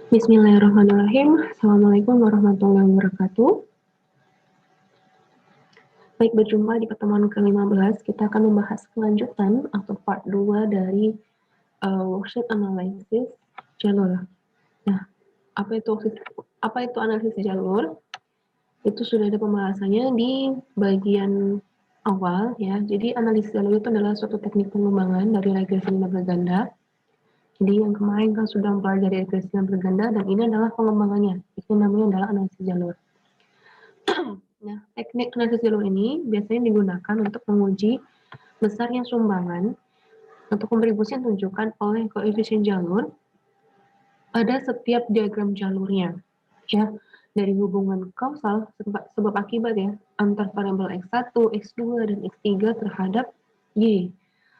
Bismillahirrahmanirrahim. Assalamualaikum warahmatullahi wabarakatuh. Baik, berjumpa di pertemuan ke-15. Kita akan membahas kelanjutan atau part 2 dari worksheet analisis jalur. Nah, apa itu analisis jalur? Itu sudah ada pembahasannya di bagian awal ya. Jadi analisis jalur itu adalah suatu teknik pengembangan dari regresi linear berganda. Jadi yang kemarin kan sudah mempelajari regresi linear berganda dan ini adalah pengembangannya. Itu namanya adalah analisis jalur. Nah, teknik analisis jalur ini biasanya digunakan untuk menguji besarnya sumbangan atau kontribusi yang ditunjukkan oleh koefisien jalur pada setiap diagram jalurnya. Ya, dari hubungan kausal sebab akibat ya antar variabel X1, X2 dan X3 terhadap Y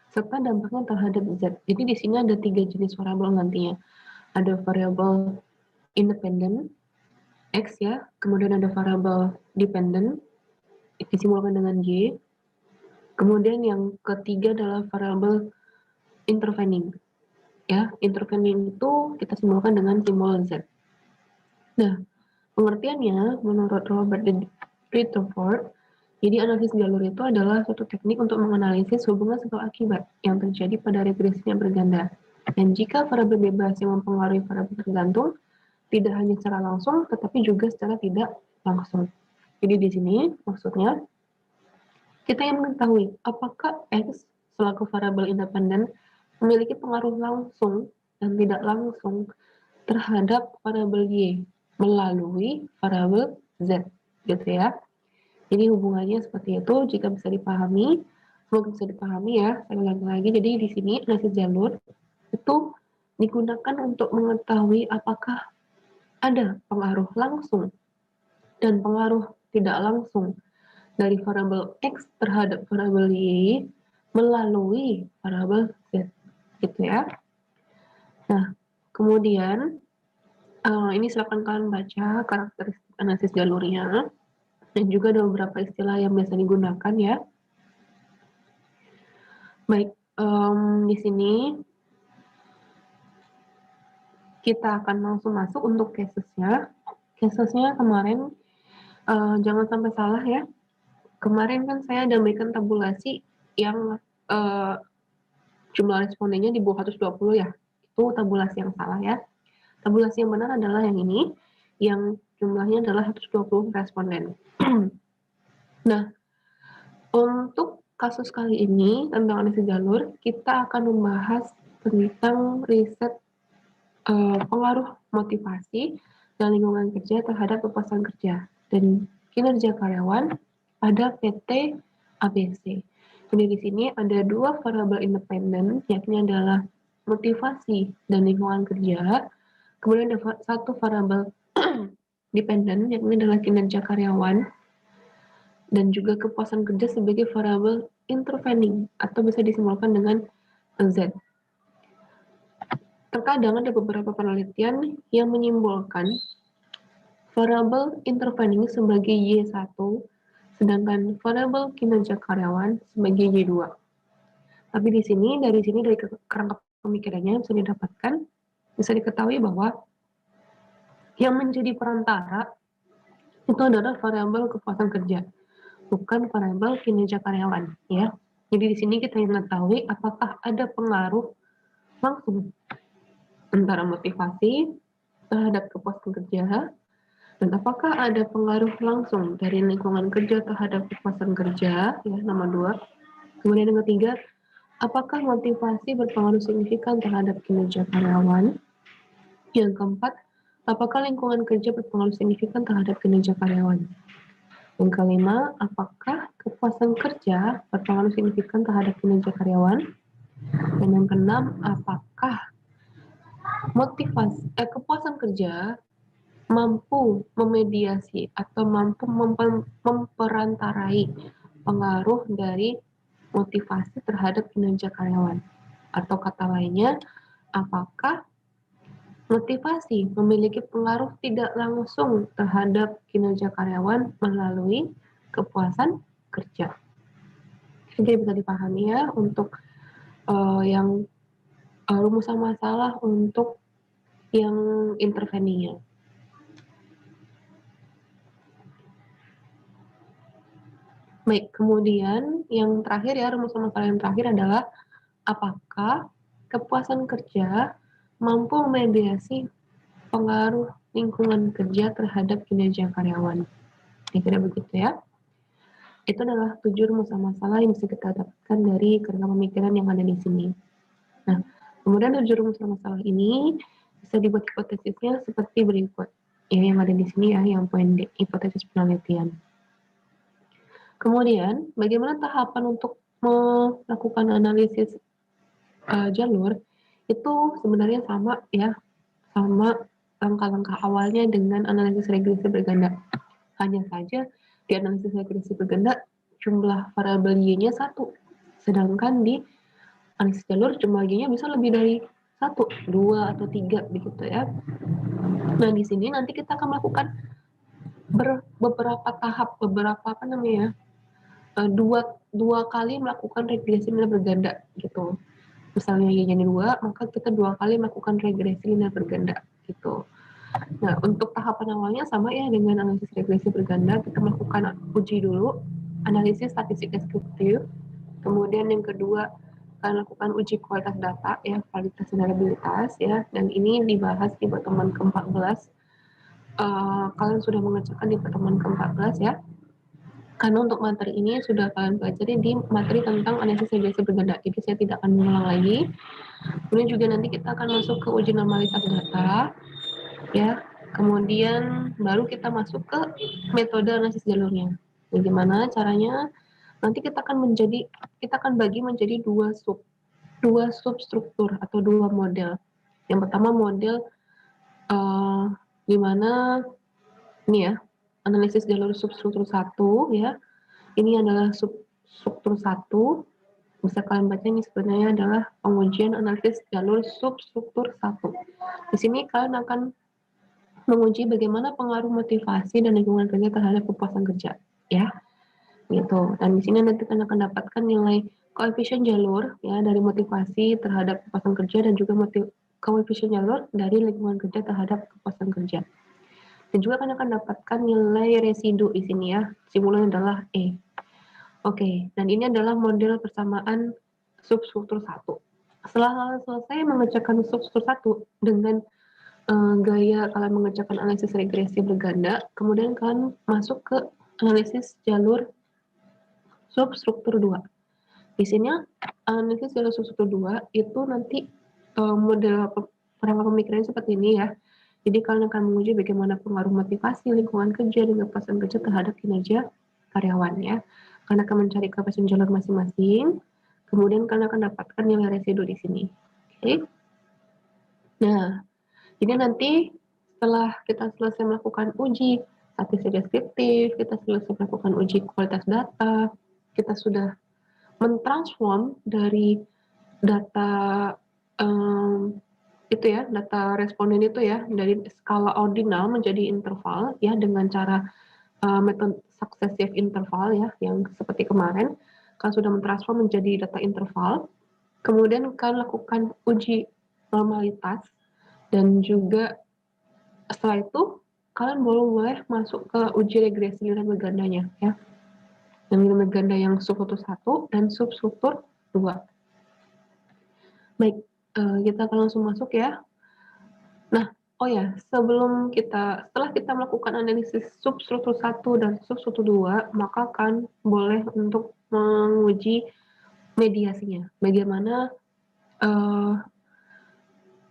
serta dampaknya terhadap Z. Jadi di sini ada 3 jenis variabel nantinya. Ada variabel independen X ya, kemudian ada variabel dependent disimbolkan dengan Y. Kemudian yang ketiga adalah variabel intervening. Ya, intervening itu kita simbolkan dengan simbol Z. Nah, pengertiannya menurut Robert Rutherford, jadi analisis jalur itu adalah suatu teknik untuk menganalisis hubungan sebab akibat yang terjadi pada regresi yang berganda. Dan jika variabel bebas yang mempengaruhi variabel tergantung, tidak hanya secara langsung, tetapi juga secara tidak langsung. Jadi di sini maksudnya kita yang mengetahui apakah X selaku variabel independen memiliki pengaruh langsung dan tidak langsung terhadap variabel Y melalui variabel Z, gitu ya. Jadi hubungannya seperti itu. Jika bisa dipahami, semoga bisa dipahami ya. Saya ulangi lagi. Jadi di sini analisis jalur itu digunakan untuk mengetahui apakah ada pengaruh langsung dan pengaruh tidak langsung dari variabel X terhadap variabel Y melalui variabel Z, gitu ya. Nah, kemudian ini silakan kalian baca karakteristik analisis jalurnya dan juga ada beberapa istilah yang biasa digunakan ya. Baik, di sini kita akan langsung masuk untuk casesnya. Casesnya kemarin jangan sampai salah ya. Kemarin kan saya ada berikan tabulasi yang jumlah respondennya di bawah 120 ya. Itu tabulasi yang salah ya. Tabulasi yang benar adalah yang ini, yang jumlahnya adalah 120 responden. Nah, untuk kasus kali ini tentang analisis jalur, kita akan membahas tentang riset pengaruh motivasi dan lingkungan kerja terhadap kepuasan kerja dan kinerja karyawan pada PT ABC. Jadi di sini ada dua variabel independen, yakni adalah motivasi dan lingkungan kerja. Kemudian ada satu variabel dependen, yakni adalah kinerja karyawan dan juga kepuasan kerja sebagai variabel intervening atau bisa disimbolkan dengan Z. Terkadang ada beberapa penelitian yang menyimbolkan variabel intervening sebagai Y1, sedangkan variabel kinerja karyawan sebagai Y2. Tapi dari kerangka pemikirannya bisa diketahui bahwa yang menjadi perantara itu adalah variabel kepuasan kerja, bukan variabel kinerja karyawan, ya. Jadi di sini kita ingin mengetahui apakah ada pengaruh langsung antara motivasi terhadap kepuasan kerja dan apakah ada pengaruh langsung dari lingkungan kerja terhadap kepuasan kerja, ya, nomor 2. Kemudian yang ketiga, apakah motivasi berpengaruh signifikan terhadap kinerja karyawan? Yang keempat, apakah lingkungan kerja berpengaruh signifikan terhadap kinerja karyawan? Yang kelima, apakah kepuasan kerja berpengaruh signifikan terhadap kinerja karyawan? Dan yang keenam, apakah kepuasan kerja mampu memediasi atau mampu memperantarai pengaruh dari motivasi terhadap kinerja karyawan. Atau kata lainnya, apakah motivasi memiliki pengaruh tidak langsung terhadap kinerja karyawan melalui kepuasan kerja. Jadi bisa dipahami ya untuk yang rumusan masalah untuk yang interveningnya. Baik, kemudian yang terakhir ya, rumus masalah yang terakhir adalah apakah kepuasan kerja mampu memediasi pengaruh lingkungan kerja terhadap kinerja karyawan. Kira-kira begitu ya. Itu adalah 7 rumus masalah yang bisa kita dapatkan dari kerangka pemikiran yang ada di sini. Nah, kemudian 7 rumus masalah ini bisa dibuat hipotesisnya seperti berikut. Ya, yang ada di sini ya, yang poin D, hipotesis penelitian. Kemudian, bagaimana tahapan untuk melakukan analisis jalur itu sebenarnya sama ya, sama langkah-langkah awalnya dengan analisis regresi berganda. Hanya saja di analisis regresi berganda jumlah variabel Y-nya 1, sedangkan di analisis jalur jumlah Y-nya bisa lebih dari 1, 2 atau 3 begitu ya. Nah, di sini nanti kita akan melakukan beberapa tahap, dua kali melakukan regresi linear berganda gitu. Misalnya Y-nya 2, maka kita 2 kali melakukan regresi linear berganda gitu. Nah, untuk tahapan awalnya sama ya dengan analisis regresi berganda, kita melakukan uji dulu, analisis statistik deskriptif, kemudian yang kedua akan lakukan uji kualitas data ya, kualitas dan reliabilitas ya, dan ini dibahas di pertemuan ke-14. Kalian sudah mengerjakan di pertemuan ke-14 ya. Karena untuk materi ini sudah kalian pelajari di materi tentang analisis regresi berganda, jadi saya tidak akan mengulang lagi. Kemudian juga nanti kita akan masuk ke uji normalitas data, ya. Kemudian baru kita masuk ke metode analisis jalurnya. Bagaimana caranya? Nanti kita akan bagi menjadi dua substruktur atau dua model. Yang pertama model di mana ini ya, analisis jalur substruktur 1 ya. Ini adalah substruktur 1. Bisa kalian baca ini sebenarnya adalah pengujian analisis jalur substruktur 1. Di sini kalian akan menguji bagaimana pengaruh motivasi dan lingkungan kerja terhadap kepuasan kerja, ya, gitu. Dan di sini nanti kalian akan dapatkan nilai koefisien jalur ya dari motivasi terhadap kepuasan kerja dan juga koefisien jalur dari lingkungan kerja terhadap kepuasan kerja. Dan juga kalian akan dapatkan nilai residu di sini ya. Simulan adalah E. Oke, dan ini adalah model persamaan substruktur 1. Setelah selesai mengerjakan substruktur 1 dengan gaya kalian mengerjakan analisis regresi berganda, kemudian kalian masuk ke analisis jalur substruktur 2. Di sini analisis jalur substruktur 2 itu nanti model perangkat pemikirannya seperti ini ya. Jadi kalian akan menguji bagaimana pengaruh motivasi, lingkungan kerja, dan kepuasan kerja terhadap kinerja karyawan ya. Kalian akan mencari koefisien jalur masing-masing, kemudian kalian akan dapatkan nilai residu di sini. Oke. Nah, jadi nanti setelah kita selesai melakukan uji statistik deskriptif, kita selesai melakukan uji kualitas data, kita sudah mentransform dari data itu ya, data responden itu ya, dari skala ordinal menjadi interval ya dengan cara metode successive interval ya, yang seperti kemarin, kan sudah mentransform menjadi data interval. Kemudian kalian lakukan uji normalitas dan juga setelah itu kalian boleh masuk ke uji regresi linear bergandanya ya. Yang linear berganda yang substruktur 1 dan substruktur 2. Baik, kita akan langsung masuk ya. Nah, oh ya, setelah kita melakukan analisis substruktur 1 dan substruktur 2, maka kan boleh untuk menguji mediasinya. Bagaimana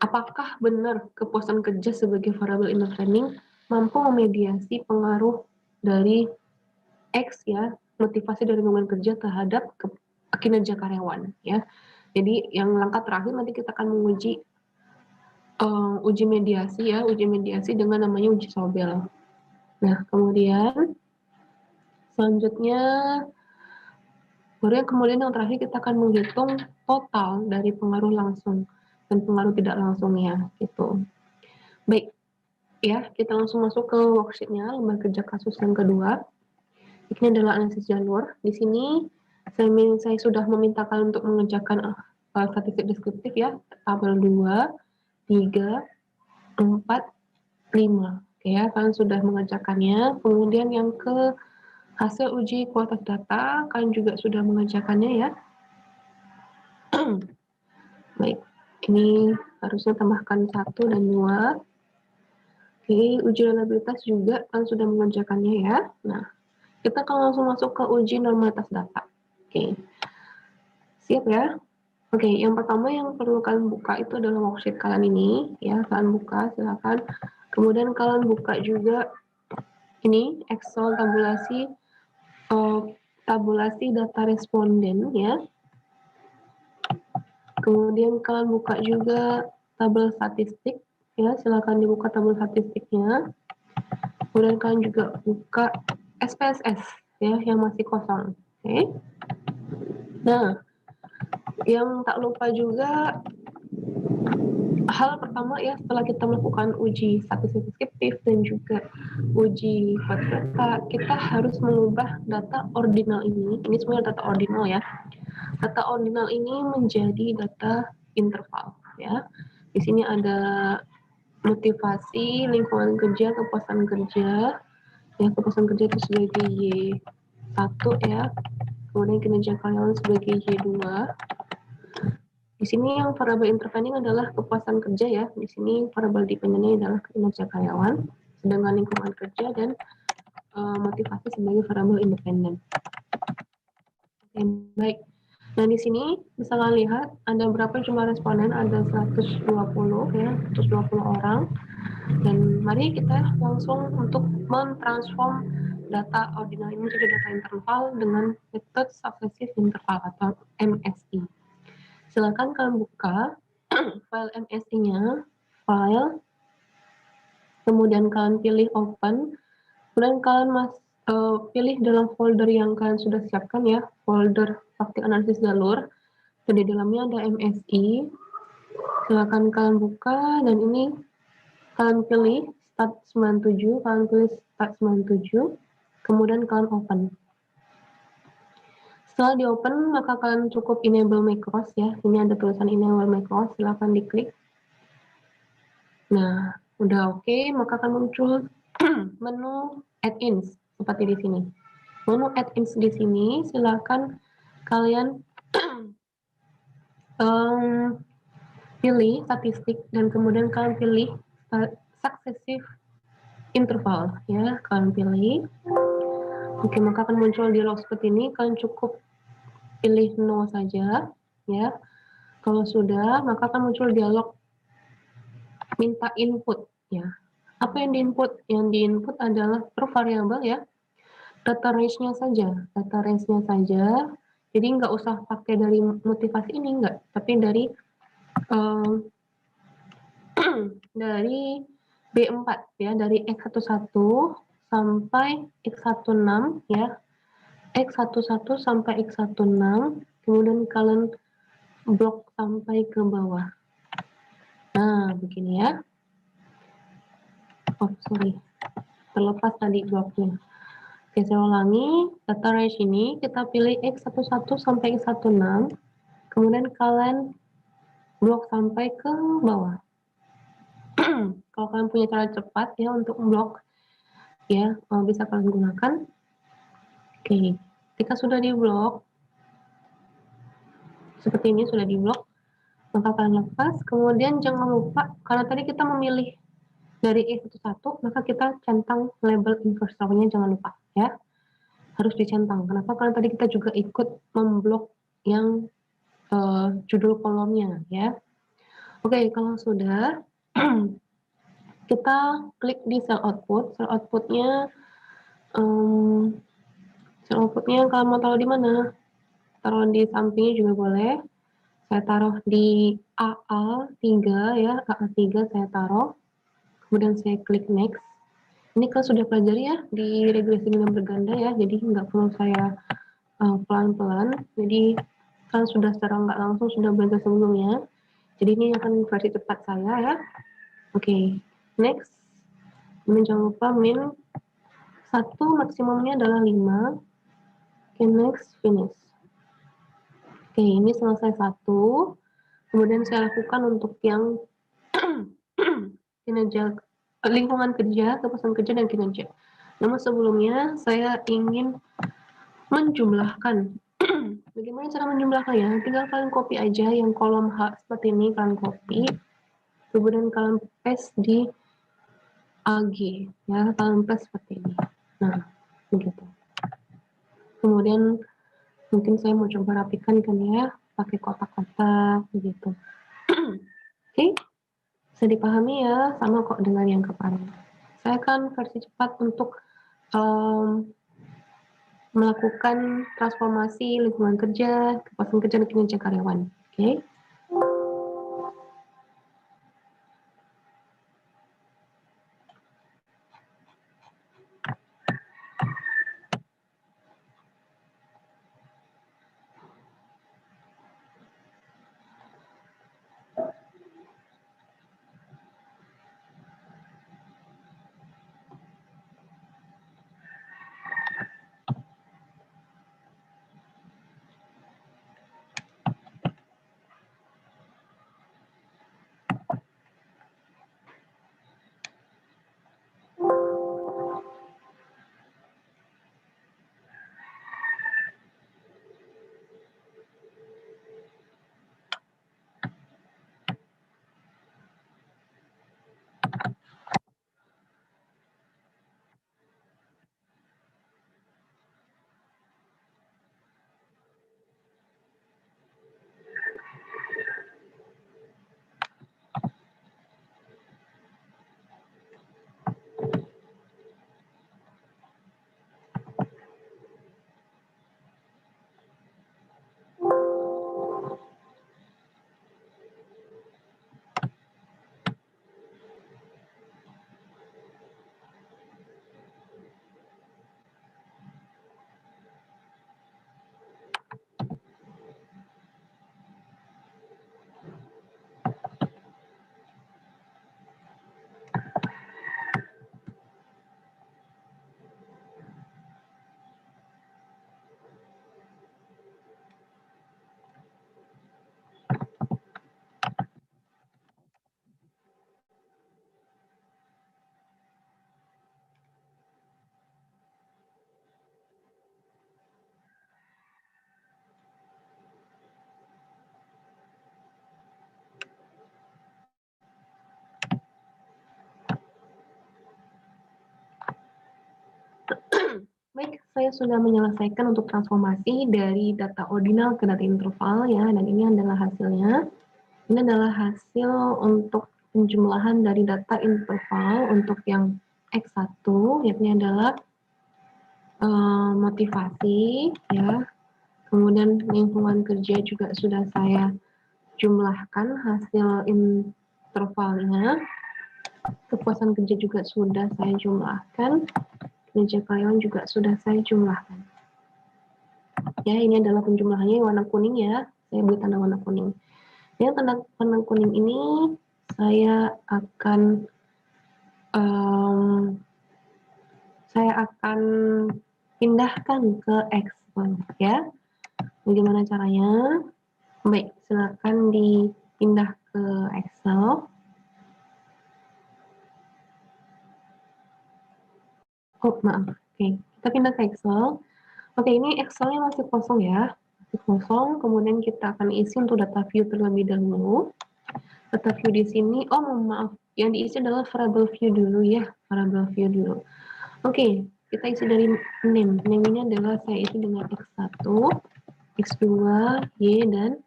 apakah benar kepuasan kerja sebagai variabel intervening mampu memediasi pengaruh dari X ya, motivasi dari lingkungan kerja terhadap kinerja karyawan ya. Jadi yang langkah terakhir nanti kita akan menguji uji mediasi dengan namanya uji Sobel. Nah, kemudian selanjutnya kemudian yang terakhir kita akan menghitung total dari pengaruh langsung dan pengaruh tidak langsungnya gitu. Baik, ya kita langsung masuk ke worksheet-nya, lembar kerja kasus yang kedua. Ini adalah analisis jalur. Di sini saya sudah memintakan untuk mengerjakan statistik deskriptif ya, tabel 2, 3, 4, 5. Oke ya, kalian sudah mengerjakannya. Kemudian yang ke hasil uji kualitas data, kalian juga sudah mengerjakannya ya. Baik, ini harusnya tambahkan 1 dan 2. Oke, uji reliabilitas juga kalian sudah mengerjakannya ya. Nah, kita akan langsung masuk ke uji normalitas data. Oke, siap ya? Oke, yang pertama yang perlu kalian buka itu adalah worksheet kalian ini ya. Kalian buka, silakan. Kemudian kalian buka juga ini Excel tabulasi data responden ya. Kemudian kalian buka juga tabel statistik ya, silakan dibuka tabel statistiknya. Kemudian kalian juga buka SPSS ya yang masih kosong. Oke. Nah, yang tak lupa juga hal pertama ya, setelah kita melakukan uji statistik deskriptif dan juga uji data, kita harus mengubah data ordinal ini semua data ordinal ya. Data ordinal ini menjadi data interval ya. Di sini ada motivasi, lingkungan kerja, kepuasan kerja. Ya, kepuasan kerja itu sebagai Y1 ya. Kemudian kinerja karyawan sebagai Y2. Di sini yang variabel intervening adalah kepuasan kerja ya. Di sini variabel dependennya adalah kinerja karyawan, sedangkan lingkungan kerja dan motivasi sebagai variabel independen. Oke, baik. Nah, di sini bisa kalian lihat ada berapa jumlah responden, ada 120 ya, 120 orang. Dan mari kita langsung untuk mentransform data ordinal ini menjadi data interval dengan metode successive interval atau MSI. Silakan kalian buka file MSI-nya, file, kemudian kalian pilih open, kemudian kalian pilih dalam folder yang kalian sudah siapkan ya, folder praktik analisis jalur, dan di dalamnya ada MSI. Silakan kalian buka, dan ini kalian pilih start 97, kalian pilih start 97, kemudian kalian open. Setelah di open, maka kalian cukup enable macros ya. Ini ada tulisan enable macros, silakan diklik. Nah, udah oke, maka akan muncul menu add-ins seperti di sini. Menu add-ins di sini, silakan kalian pilih statistik dan kemudian kalian pilih successive interval ya, kalian pilih. Oke, maka akan muncul dialog seperti ini. Kalian cukup pilih no saja ya. Kalau sudah, maka akan muncul dialog minta input ya. Apa yang diinput? Yang diinput adalah per variabel ya. Data range-nya saja, Jadi nggak usah pakai dari motivasi ini, enggak, tapi dari dari B4 ya, dari X11 sampai X16 ya. X11 sampai X16, kemudian kalian blok sampai ke bawah. Nah, begini ya. Oh, sorry. Terlepas tadi bloknya. Oke, saya ulangi. Data range ini kita pilih X11 sampai X16, kemudian kalian blok sampai ke bawah. Kalau kalian punya cara cepat ya untuk blok, ya bisa kalian gunakan. Oke, ketika sudah di blok, seperti ini sudah di blok, maka kalian lepas. Kemudian jangan lupa, karena tadi kita memilih dari E11, maka kita centang label investornya, jangan lupa ya. Harus dicentang. Kenapa? Karena tadi kita juga ikut memblok yang judul kolomnya ya. Oke, kalau sudah, kita klik di cell output. Cell outputnya kalian mau taruh di mana? Taruh di sampingnya juga boleh. Saya taruh di AA3 ya, AA3 saya taruh. Kemudian saya klik next. Ini kan sudah pelajari ya di regresi bintang berganda ya, jadi nggak perlu saya pelan-pelan. Jadi kan sudah secara nggak langsung sudah belajar sebelumnya. Jadi ini akan versi cepat saya ya. Oke, next. Kemudian jangan lupa min 1 maksimumnya adalah 5. Oke, next, finish. Oke, ini selesai 1. Kemudian saya lakukan untuk yang kinerja lingkungan kerja, kepuasan kerja, dan kinerja. Namun sebelumnya saya ingin menjumlahkan. Bagaimana cara menjumlahkannya? Tinggal kalian copy aja yang kolom H seperti ini, kalian copy, kemudian kalian paste di AG, ya, kalian paste seperti ini. Nah, begitu. Kemudian mungkin saya mau coba rapikan kan ya, pakai kotak-kotak begitu. Oke, bisa dipahami ya, sama kok dengan yang kemarin. Saya akan versi cepat untuk melakukan transformasi lingkungan kerja, kepuasan kerja, dan kinerja karyawan. Oke. Baik, saya sudah menyelesaikan untuk transformasi dari data ordinal ke data interval ya, dan ini adalah hasilnya. Ini adalah hasil untuk penjumlahan dari data interval untuk yang X1, yakni adalah motivasi ya. Kemudian lingkungan kerja juga sudah saya jumlahkan hasil intervalnya. Kepuasan kerja juga sudah saya jumlahkan. Kinerja karyawan juga sudah saya jumlahkan. Ya, ini adalah penjumlahannya warna kuning ya. Saya beri tanda warna kuning. Yang tanda warna kuning ini saya akan pindahkan ke Excel ya. Bagaimana caranya? Baik, silakan dipindah ke Excel. Oh, maaf. Oke, kita pindah ke Excel. Oke, ini Excelnya masih kosong ya. Masih kosong, kemudian kita akan isi untuk data view terlebih dahulu. Data view di sini, oh maaf, yang diisi adalah variable view dulu ya. Variable view dulu. Oke, kita isi dari name. Name ini adalah saya isi dengan X1, X2, Y, dan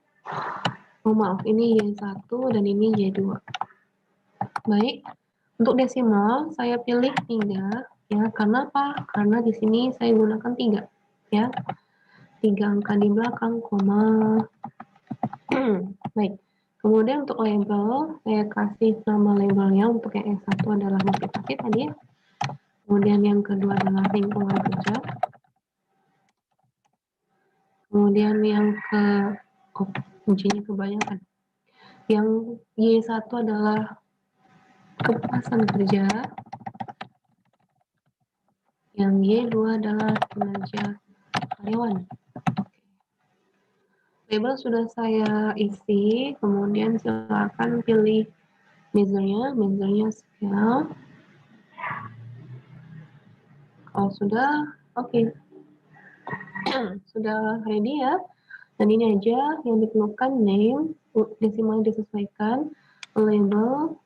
oh maaf, ini Y1 dan ini Y2. Baik, untuk desimal saya pilih 3 ya. Karena apa? Karena di sini saya gunakan 3 ya. 3 angka di belakang, koma. Baik. Kemudian untuk label, saya kasih nama labelnya untuk yang S1 adalah motivasi tadi ya. Kemudian yang kedua adalah lingkungan kerja. Kemudian yang kuncinya kebanyakan. Yang Y1 adalah kepuasan kerja. Yang Y2 adalah kinerja karyawan. Label sudah saya isi, kemudian silakan pilih measure-nya scale. Kalau sudah, oke. Sudah ready ya. Dan ini aja yang diperlukan, name, desimal disesuaikan, label,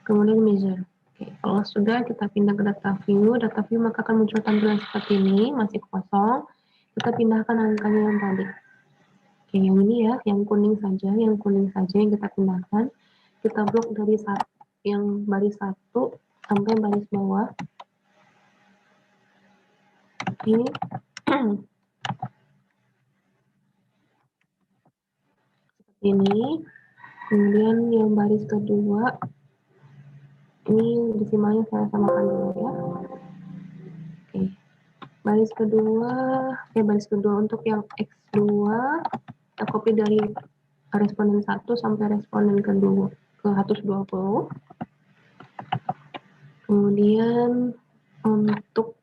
kemudian measure. Oke, kalau sudah kita pindah ke data view maka akan muncul tampilan seperti ini, masih kosong. Kita pindahkan angkanya yang tadi. Oke, yang ini ya, yang kuning saja yang kita pindahkan. Kita blok dari yang baris 1 sampai baris bawah. Oke. Seperti ini. Kemudian yang baris kedua, ini desimalnya saya samakan dulu ya. Oke. Baris kedua untuk yang X2, kita copy dari responden 1 sampai responden kedua ke 120. Kemudian untuk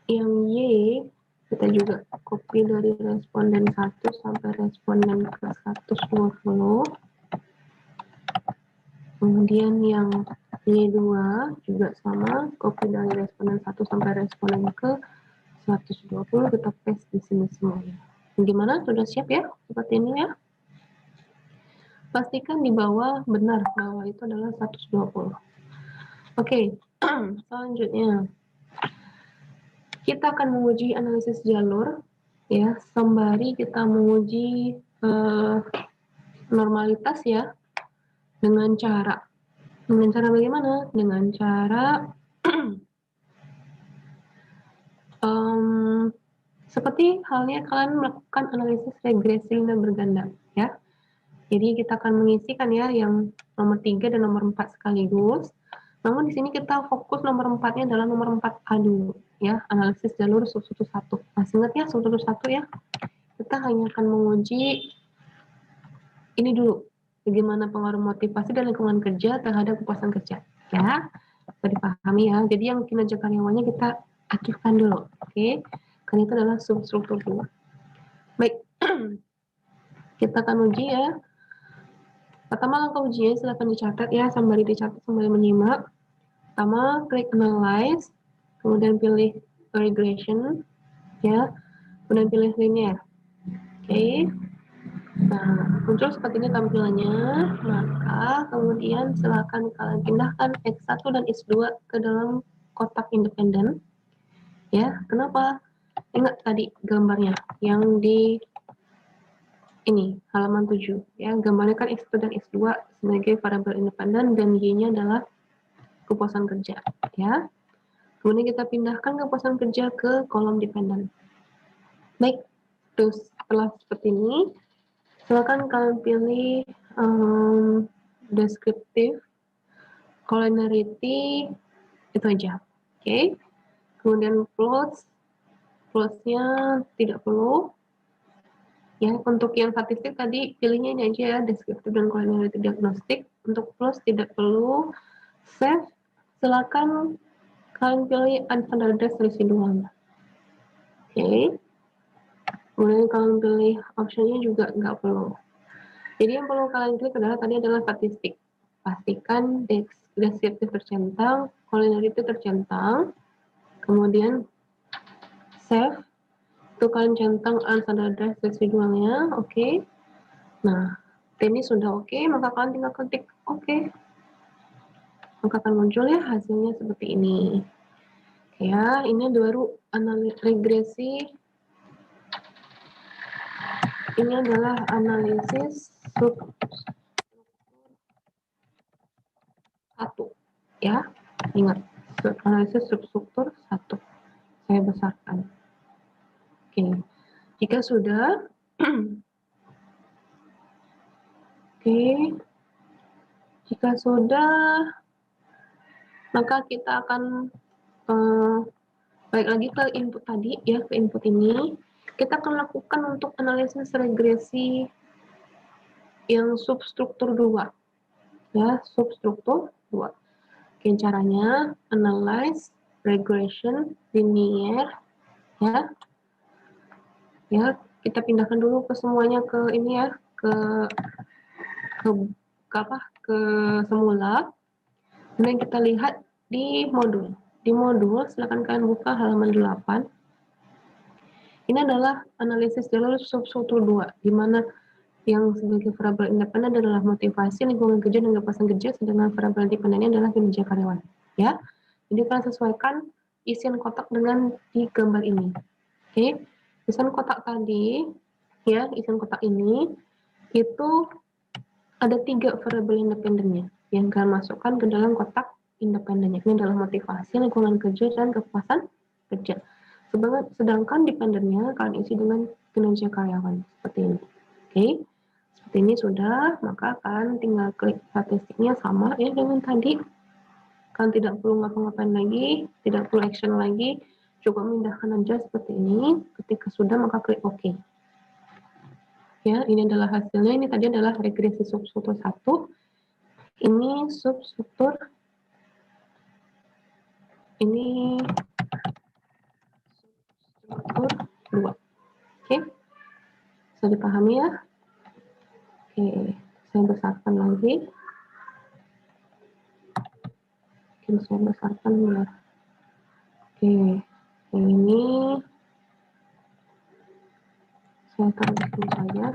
yang Y, kita juga copy dari responden 1 sampai responden ke 120. Kemudian yang Y2 juga sama, copy dari responden 1 sampai responden ke 120, kita paste di sini semuanya. Gimana? Sudah siap ya? Seperti ini ya. Pastikan di bawah benar bahwa itu adalah 120. Oke, selanjutnya kita akan menguji analisis jalur ya, sembari kita menguji normalitas ya, dengan cara bagaimana? Dengan cara seperti halnya kalian melakukan analisis regresi linear berganda ya. Jadi kita akan mengisikan ya yang nomor 3 dan nomor 4 sekaligus. Namun di sini kita fokus nomor 4-nya adalah nomor 4A dulu ya, analisis jalur substruktur 1. Masih ingat ya substruktur 1 ya? Kita hanya akan menguji ini dulu, bagaimana pengaruh motivasi dan lingkungan kerja terhadap kepuasan kerja ya. Bisa dipahami ya. Jadi yang kinerja karyawannya kita aktifkan dulu, oke? Karena itu adalah substruktur 2. Baik, kita akan uji ya. Pertama langkah ujinya silakan dicatat ya, sembari dicatat sembari menyimak. Pertama klik analyze, kemudian pilih regression ya, kemudian pilih linear. Oke. Nah, muncul seperti ini tampilannya. Maka kemudian silakan kalian pindahkan X1 dan X2 ke dalam kotak independen. Ya, kenapa? Ingat tadi gambarnya yang di ini halaman 7 ya, gambarnya kan X1 dan X2 sebagai variabel independen dan Y-nya adalah kepuasan kerja ya. Kemudian kita pindahkan kepuasan kerja ke kolom dependen. Baik, terus setelah seperti ini silakan kalian pilih deskriptif, collinearity, itu aja. Oke. Kemudian plots-nya tidak perlu. Ya, untuk yang statistik tadi pilihnya ini aja ya, deskriptif dan collinearity diagnostik. Untuk plots tidak perlu. Save, silakan kalian pilih unstandardized residual. Oke. Kemudian kalian pilih optionnya juga nggak perlu. Jadi yang perlu kalian klik adalah statistik. Pastikan deskriptif tercentang, collinearity tercentang, kemudian save. Itu kalian centang unstandardized residualnya, oke. Nah, ini sudah oke, maka kalian tinggal ketik oke. Maka akan muncul ya hasilnya seperti ini. Ya, ini baru analisis regresi. Ini adalah analisis satu, ya. Ingat, analisis substruktur 1. Saya besarkan. Oke, jika sudah, oke, jika sudah, maka kita akan balik lagi ke input tadi ya, ke input ini. Kita akan lakukan untuk analisis regresi yang substruktur 2. Ya, substruktur 2. Oke, caranya analyze, regression, linear, ya. Ya, kita pindahkan dulu ke semuanya ke ini ya, ke ke semula. Kemudian kita lihat di modul. Di modul, silakan kalian buka halaman 8. Ini adalah analisis jalur substruktur 2, di mana yang sebagai variabel independen adalah motivasi, lingkungan kerja, dan kepuasan kerja, sedangkan variabel dependennya adalah kinerja karyawan. Ya, jadi kalian sesuaikan isian kotak dengan di gambar ini. Oke, isian kotak tadi, ya, isian kotak ini itu ada 3 variabel independennya yang kalian masukkan ke dalam kotak independennya. Ini adalah motivasi, lingkungan kerja, dan kepuasan kerja. Sedangkan dependennya kalian isi dengan kinerja karyawan seperti ini. Oke, seperti ini sudah, maka kalian tinggal klik statistiknya sama ya dengan tadi. Kalian tidak perlu ngapa-ngapain lagi, tidak perlu action lagi, cukup memindahkan aja seperti ini. Ketika sudah, maka klik OK. Ya, ini adalah hasilnya. Ini tadi adalah regresi substruktur 1. Ini substruktur, ini substruktur 2. Oke, bisa dipahami ya? Oke, saya besarkan lagi. Oke, saya besarkan ya. Oke, yang ini saya taruh di sini saja.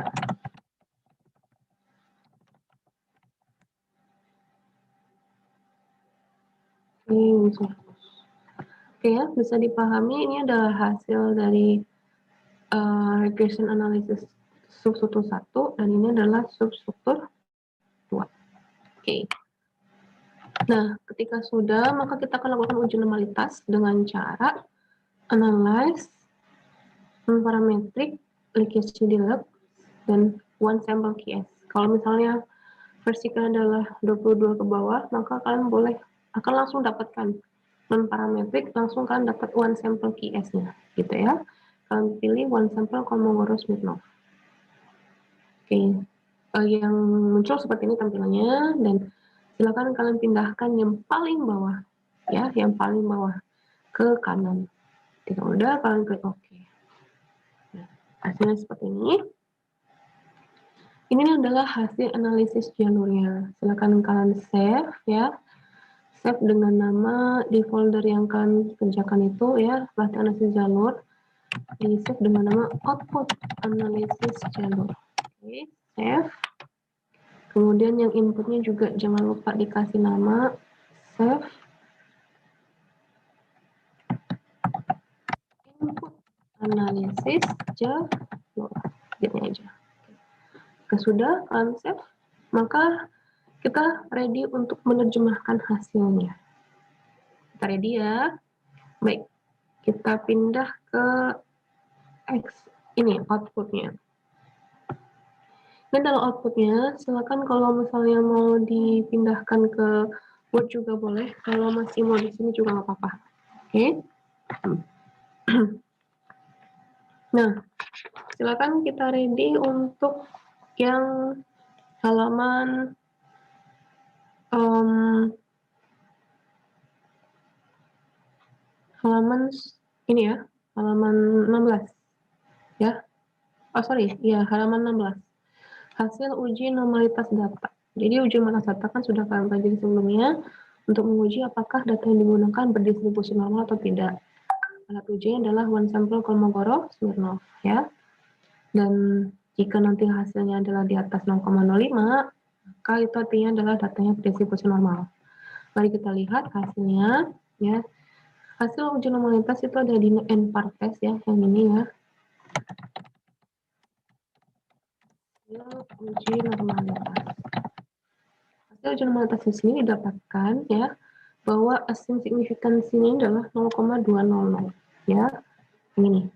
Oke ya, bisa dipahami ini adalah hasil dari regression analysis substruktur 1 dan ini adalah substruktur 2. Oke. Nah, ketika sudah, maka kita akan lakukan uji normalitas dengan cara analyze non-parametric leakage delux dan one sample QS. Kalau misalnya versi kalian adalah 22 ke bawah, maka kalian boleh akan langsung dapatkan non-parametric, langsung kalian dapat one sample QS-nya, gitu ya. Kalian pilih one sample Kolmogorov-Smirnov. Oke, yang muncul seperti ini tampilannya, dan silakan kalian pindahkan yang paling bawah, ya, yang paling bawah ke kanan. Ketika udah, kalian klik OK. Nah, hasilnya seperti ini. Ini adalah hasil analisis jalurnya. Silakan kalian save ya. Save dengan nama di folder yang kalian kerjakan itu ya, latihan analisis jalur. Di save dengan nama output analisis jalur. Oke, save. Kemudian yang inputnya juga jangan lupa dikasih nama save. Input analisis jalur. Gitu aja. Jika sudah kalian save, maka kita ready untuk menerjemahkan hasilnya. Kita ready ya. Baik, kita pindah ke ini outputnya. Ini adalah outputnya. Silakan kalau misalnya mau dipindahkan ke Word juga boleh. Kalau masih mau di sini juga nggak apa-apa. Oke. Nah, silakan kita ready untuk yang halaman ini ya, halaman 16 ya. Oh sorry, ya halaman 16. Hasil uji normalitas data. Jadi uji normalitas data kan sudah kalian pelajari sebelumnya untuk menguji apakah data yang digunakan berdistribusi normal atau tidak. Alat ujinya adalah one sample Kolmogorov-Smirnov ya. Dan jika nanti hasilnya adalah di atas 0,05, maka itu artinya adalah datanya berdistribusi normal. Mari kita lihat hasilnya ya. Hasil uji normalitas itu ada di NPAR test ya, yang ini ya. Uji normalitas. Hasil uji normalitas di sini didapatkan ya bahwa asim signifikansinya adalah 0,200 ya. Ini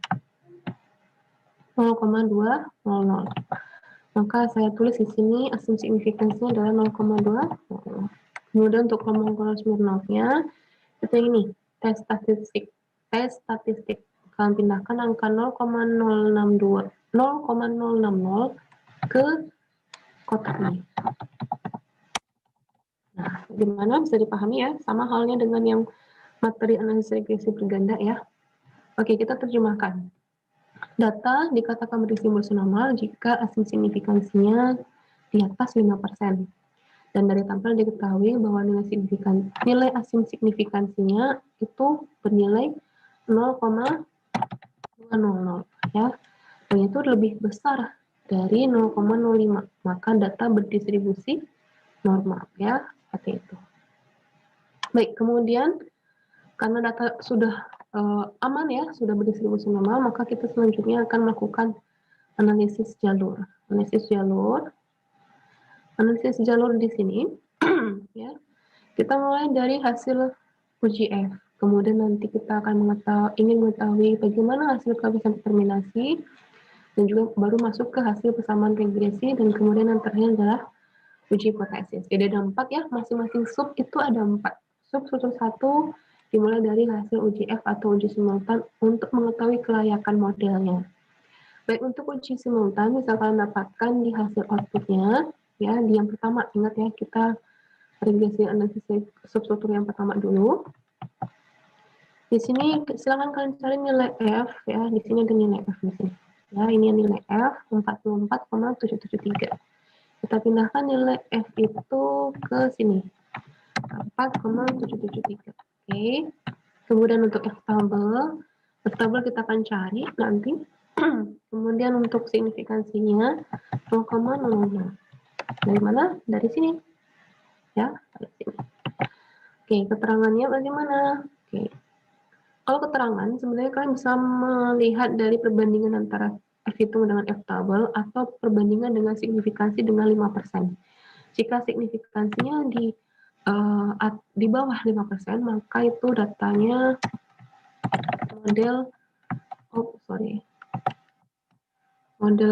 0,200. Maka saya tulis di sini asim signifikansinya adalah 0,200. Kemudian untuk Kolmogorov-Smirnovnya itu ini tes statistik. Kalian pindahkan angka 0,060 ke kotak ini. Nah, gimana bisa dipahami ya? Sama halnya dengan yang materi analisis regresi berganda ya. Oke, kita terjemahkan. Data dikatakan berdistribusi normal jika asim signifikansinya di atas 5%. Dan dari tampil diketahui bahwa nilai asim signifikansinya itu bernilai 0,200 ya. Dan itu lebih besar dari 0,05. Maka data berdistribusi normal ya, seperti itu. Baik, kemudian karena data sudah aman ya, sudah berdistribusi normal, maka kita selanjutnya akan melakukan analisis jalur. Analisis jalur di sini ya. Kita mulai dari hasil UGF. Kemudian nanti kita akan ingin mengetahui bagaimana hasil koefisien determinasi, dan juga baru masuk ke hasil persamaan regresi, dan kemudian yang terakhir adalah uji hipotesis. Jadi ada 4 ya, masing-masing sub itu ada 4. Sub struktur 1 dimulai dari hasil UGF atau uji simultan untuk mengetahui kelayakan modelnya. Baik, untuk uji simultan bisa kalian dapatkan di hasil outputnya ya. Di yang pertama, ingat ya, kita regresi analisis substruktur yang pertama dulu. Di sini silakan kalian cari nilai F ya. Di sini ada nilai F di sini. Ya, ini nilai F 44,773. Kita pindahkan nilai F itu ke sini. 4,773. Oke. Kemudian untuk F tabel kita akan cari nanti. Kemudian untuk signifikansinya 0,00. Dari mana? Dari sini. Ya, dari sini. Oke, keterangannya bagaimana? Oke. Kalau keterangan, sebenarnya kalian bisa melihat dari perbandingan antara F hitung dengan F tabel atau perbandingan dengan signifikansi dengan 5%. Jika signifikansinya di bawah 5%, maka itu datanya model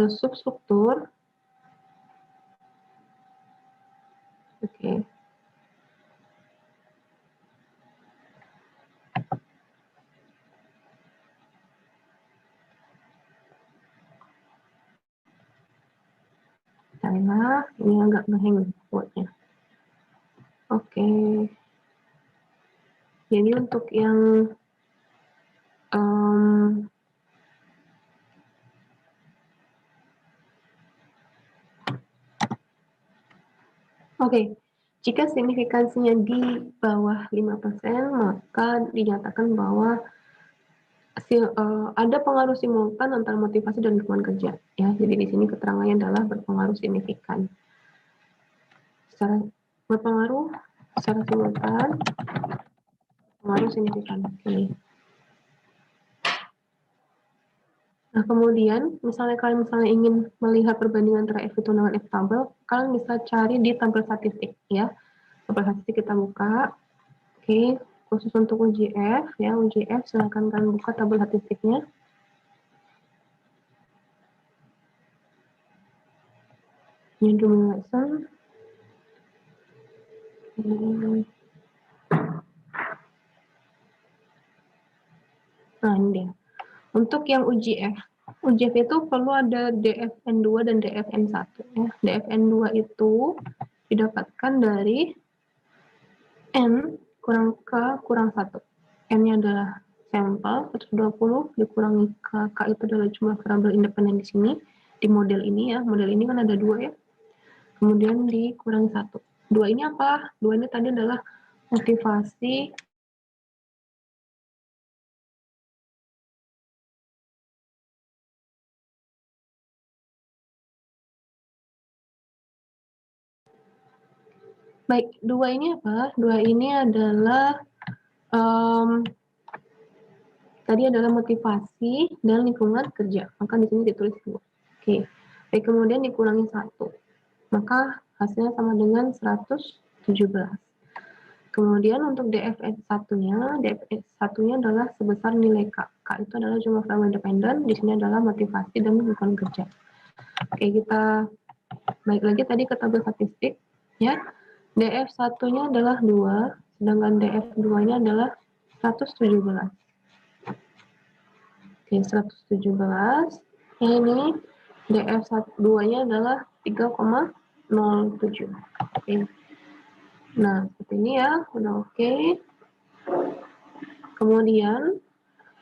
substruktur. Oke. Karena ini agak ngeheng buatnya. Oke. Jadi untuk yang jika signifikansinya di bawah 5%, maka dinyatakan bahwa ada pengaruh simultan antara motivasi dan lingkungan kerja. Ya, jadi di sini keterangannya adalah berpengaruh signifikan. Berpengaruh secara simultan, pengaruh signifikan. Oke. Nah, kemudian misalnya kalian ingin melihat perbandingan antara F itu dengan F tabel, kalian bisa cari di tabel statistik ya. Tabel statistik kita buka. Oke, khusus untuk UGF ya, UGF silakan kalian buka tabel statistiknya. Ini dulu lesson. Nah, ini dia. Untuk yang UGF itu perlu ada DFN2 dan DFN1 ya. DFN2 itu didapatkan dari N kurang K kurang 1. N-nya adalah sampel 120 dikurangi K. K itu adalah jumlah variabel independen di sini. Di model ini ya, model ini kan ada 2 ya. Kemudian dikurangi 1. 2 ini apa? 2 ini tadi adalah motivasi baik, 2 ini apa? 2 ini adalah tadi adalah motivasi dan lingkungan kerja. Maka di sini ditulis 2. Oke. Baik, kemudian dikurangi 1. Maka hasilnya sama dengan 117. Kemudian untuk DFS1-nya, adalah sebesar nilai K. K itu adalah jumlah variabel independen, di sini adalah motivasi dan lingkungan kerja. Oke, kita balik lagi tadi ke tabel statistik ya. DF1-nya adalah 2, sedangkan DF2-nya adalah 117. Oke, 117. Yang ini DF2-nya adalah 3,07. Oke. Nah, seperti ini ya, udah oke. Kemudian,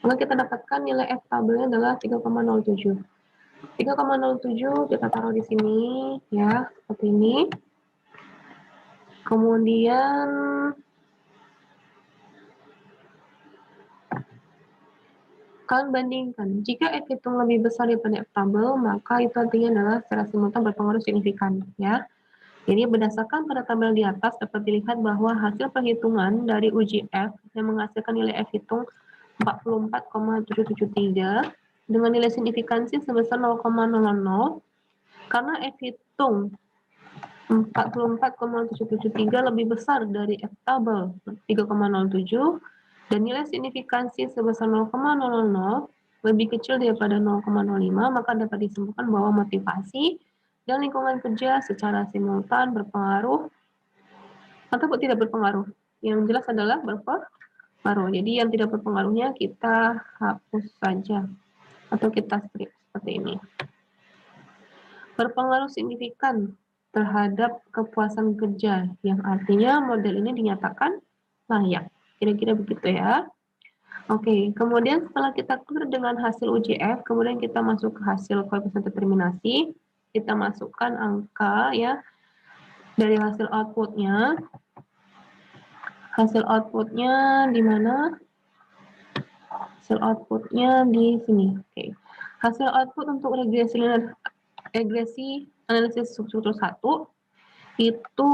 maka kita dapatkan nilai F tabelnya adalah 3,07. 3,07 kita taruh di sini ya, seperti ini. Kemudian kalian bandingkan, jika F hitung lebih besar daripada F tabel, maka itu artinya adalah secara simultan berpengaruh signifikan, ya. Jadi berdasarkan pada tabel di atas dapat dilihat bahwa hasil perhitungan dari uji F yang menghasilkan nilai F hitung 44,773 dengan nilai signifikansi sebesar 0,00 karena F hitung 44,773 lebih besar dari F tabel 3,07 dan nilai signifikansi sebesar 0,00 lebih kecil daripada 0,05, maka dapat disimpulkan bahwa motivasi dan lingkungan kerja secara simultan berpengaruh atau tidak berpengaruh. Yang jelas adalah berpengaruh. Jadi yang tidak berpengaruhnya kita hapus saja atau kita strip seperti ini. Berpengaruh signifikan terhadap kepuasan kerja, yang artinya model ini dinyatakan layak. Kira-kira begitu ya. Oke, kemudian setelah kita clear dengan hasil uji F, kemudian kita masuk ke hasil koefisien determinasi, kita masukkan angka ya dari hasil outputnya. Hasil outputnya di mana? Hasil outputnya di sini. Oke. Hasil output untuk regresi analisis substruktur 1 itu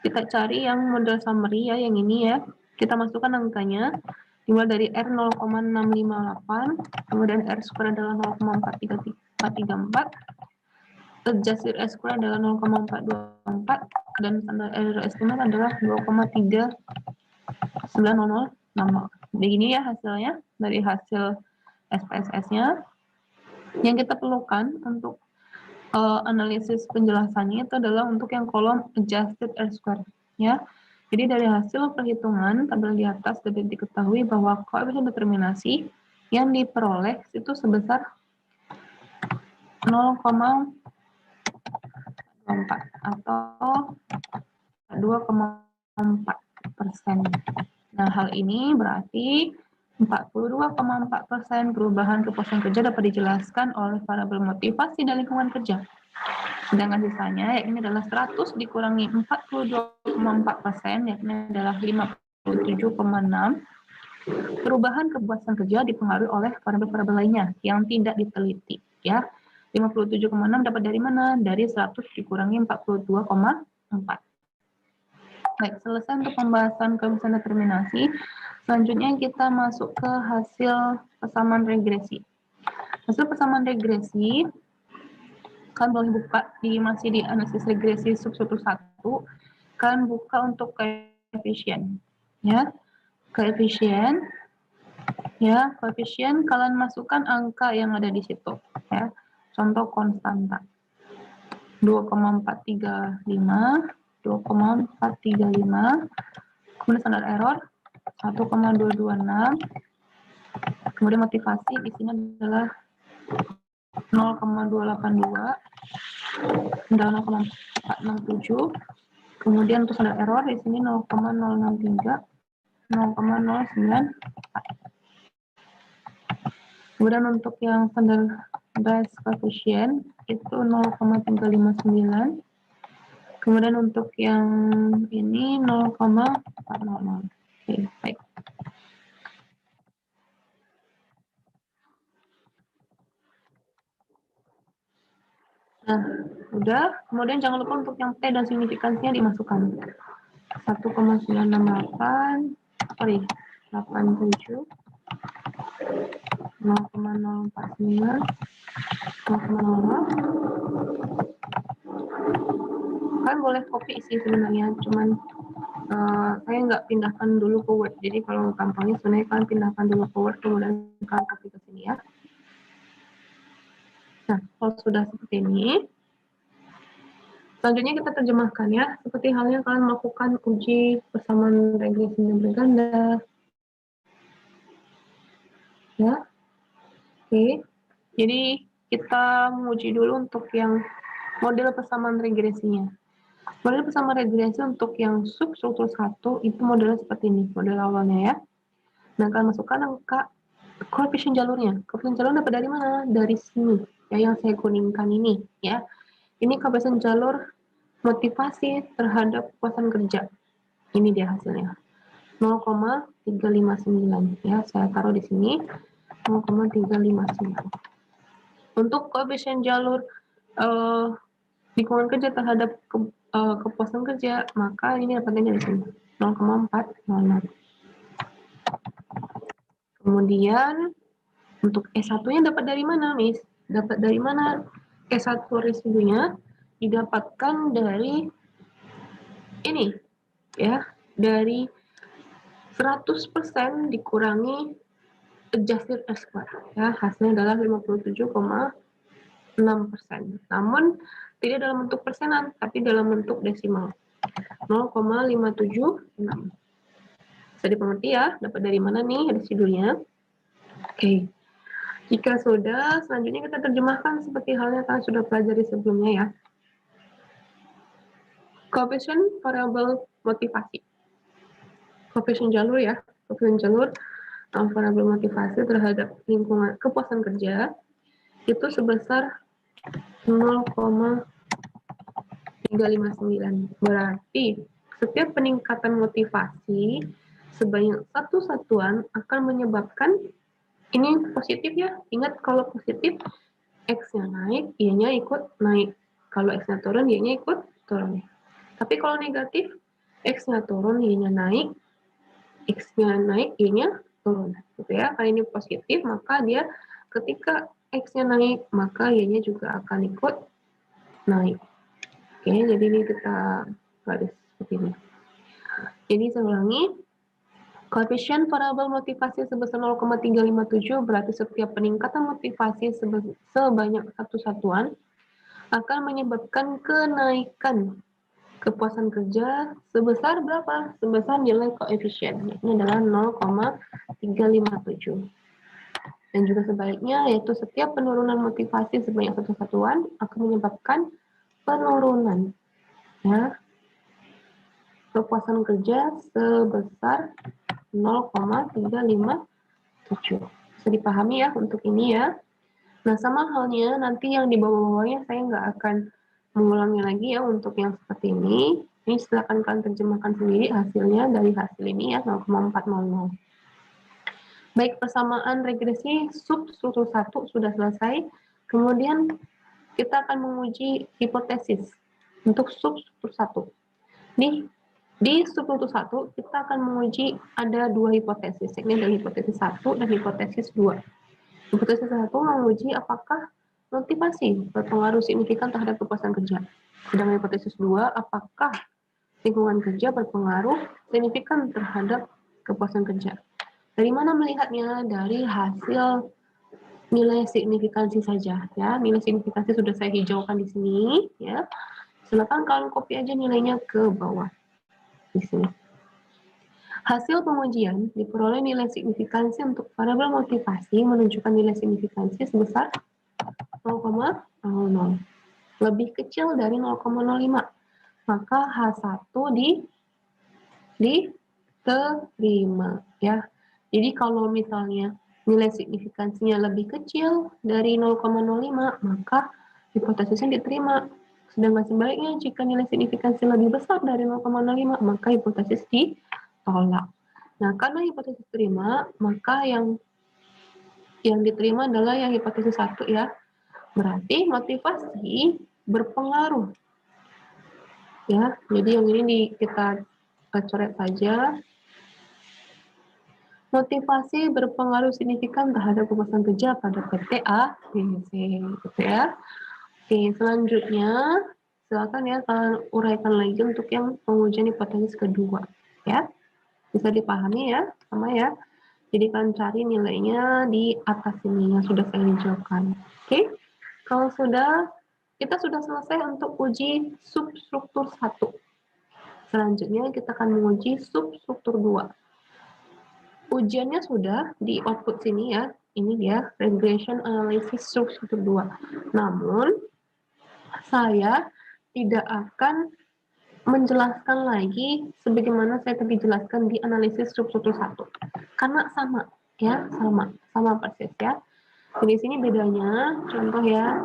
kita cari yang model summary ya, yang ini ya. Kita masukkan angkanya dimulai dari R 0,658, kemudian R square adalah 0,434, adjusted R square adalah 0,424, dan standar error estimate adalah 2,3900. Begini ya hasilnya dari hasil SPSS-nya. Yang kita perlukan untuk analisis penjelasannya itu adalah untuk yang kolom adjusted R square ya. Jadi dari hasil perhitungan tabel di atas dapat diketahui bahwa koefisien determinasi yang diperoleh itu sebesar 0,4 atau 2,4%. Nah, hal ini berarti 42,4% perubahan kepuasan kerja dapat dijelaskan oleh variabel motivasi dan lingkungan kerja. Sedangkan sisanya, yakni adalah 100 dikurangi 42,4%, yakni adalah 57,6. Perubahan kepuasan kerja dipengaruhi oleh variabel-variabel lainnya yang tidak diteliti. Ya, 57,6 dapat dari mana? Dari 100 dikurangi 42,4. Baik, selesai untuk pembahasan koefisien determinasi. Selanjutnya kita masuk ke hasil persamaan regresi. Hasil persamaan regresi kalian boleh buka masih di analisis regresi substruktur 1, kalian buka untuk koefisien ya. Koefisien kalian masukkan angka yang ada di situ ya. Contoh konstanta 2,435, kemudian standar error 1,226, kemudian motivasi di sini adalah 0,282 dan 0,467, kemudian untuk standar error di sini 0,063, 0,094. Kemudian untuk yang standardized coefficient itu 0,359. Kemudian untuk yang ini 0,400. Oke, baik. Nah, udah. Kemudian jangan lupa untuk yang T dan signifikansinya dimasukkan. 1,968, 87, 0,049, 0,00. Kan boleh copy sih sebenarnya, cuman saya nggak pindahkan dulu ke Word. Jadi kalau gampangnya sebenarnya kalian pindahkan dulu ke Word, kemudian kalian copy ke sini ya. Nah, kalau sudah seperti ini, selanjutnya kita terjemahkan ya, seperti halnya kalian melakukan uji persamaan regresi dan berganda. Ya, oke. Jadi kita menguji dulu untuk yang model persamaan regresinya. Model persamaan regresi untuk yang substruktur 1 itu modelnya seperti ini, model awalnya ya. Nah, kalian masukkan angka koefisien jalurnya. Koefisien jalur dapat dari mana? Dari sini, ya, yang saya kuningkan ini, ya. Ini koefisien jalur motivasi terhadap kepuasan kerja. Ini dia hasilnya. 0,359 ya, saya taruh di sini 0,359. Untuk koefisien jalur lingkungan kerja terhadap kepuasan kerja, maka ini dapatnya di sini 0,400. Kemudian untuk S1-nya dapat dari mana, Miss? Dapat dari mana? S1 residunya didapatkan dari ini ya, dari 100% dikurangi adjusted R square ya, hasilnya adalah 57,6%. Namun tidak dalam bentuk persenan, tapi dalam bentuk desimal 0,576. Bisa dimengerti ya, dapat dari mana nih residunya? Oke. Jika sudah, selanjutnya kita terjemahkan seperti halnya kalian sudah pelajari sebelumnya ya. Koefisien variabel motivasi. Koefisien jalur ya, koefisien jalur variabel motivasi terhadap lingkungan kepuasan kerja itu sebesar 0,359. Berarti setiap peningkatan motivasi sebanyak satu satuan akan menyebabkan ini positif ya. Ingat kalau positif X-nya naik, Y-nya ikut naik. Kalau X-nya turun, Y-nya ikut turun. Tapi kalau negatif, X-nya turun, Y-nya naik, X-nya naik, Y-nya turun. Gitu ya. Kalau ini positif, maka dia ketika X-nya naik, maka Y-nya juga akan ikut naik. Oke, jadi ini kita garis seperti ini. Jadi saya ulangi, koefisien variabel motivasi sebesar 0,357 berarti setiap peningkatan motivasi sebanyak satu satuan akan menyebabkan kenaikan kepuasan kerja sebesar berapa? Sebesar nilai koefisien. Ini adalah 0,357. Dan juga sebaliknya, yaitu setiap penurunan motivasi sebanyak satu satuan akan menyebabkan penurunan ya, kepuasan kerja sebesar 0,357. Bisa dipahami ya untuk ini ya. Nah, sama halnya nanti yang di bawah-bawahnya saya nggak akan mengulangi lagi ya untuk yang seperti ini. Ini silakan kalian terjemahkan sendiri hasilnya dari hasil ini ya, 0,400. Baik, persamaan regresi substruktur 1 sudah selesai. Kemudian kita akan menguji hipotesis untuk substruktur 1. Nih, di substruktur 1 kita akan menguji ada dua hipotesis. Ini ada hipotesis 1 dan hipotesis 2. Hipotesis 1 menguji apakah motivasi berpengaruh signifikan terhadap kepuasan kerja. Sedangkan hipotesis 2, apakah lingkungan kerja berpengaruh signifikan terhadap kepuasan kerja. Dari mana melihatnya? Dari hasil nilai signifikansi saja ya. Nilai signifikansi sudah saya hijaukan di sini ya. Silakan kalian copy aja nilainya ke bawah di sini. Hasil pengujian diperoleh nilai signifikansi untuk variabel motivasi menunjukkan nilai signifikansi sebesar 0,00. Lebih kecil dari 0,05. Maka H1 diterima ya. Jadi kalau misalnya nilai signifikansinya lebih kecil dari 0,05, maka hipotesisnya diterima. Sedangkan sebaliknya, jika nilai signifikansi lebih besar dari 0,05, maka hipotesis ditolak. Nah, karena hipotesis diterima, maka yang diterima adalah yang hipotesis 1 ya. Berarti motivasi berpengaruh. Ya, jadi yang ini kita coret saja. Motivasi berpengaruh signifikan terhadap kepuasan kerja pada PT A, B, C, gitu ya. Oke, selanjutnya silakan ya kalian uraikan lagi untuk yang pengujian hipotesis kedua, ya. Bisa dipahami ya, sama ya. Jadi kalian cari nilainya di atas ini yang sudah saya hijaukan. Oke, kalau sudah, kita sudah selesai untuk uji substruktur 1. Selanjutnya kita akan menguji substruktur 2. Ujiannya sudah di output sini ya. Ini dia regression analysis substruktur 2. Namun saya tidak akan menjelaskan lagi sebagaimana saya tadi jelaskan di analisis substruktur 1. Karena sama ya, sama persis ya. Di sini bedanya contoh ya.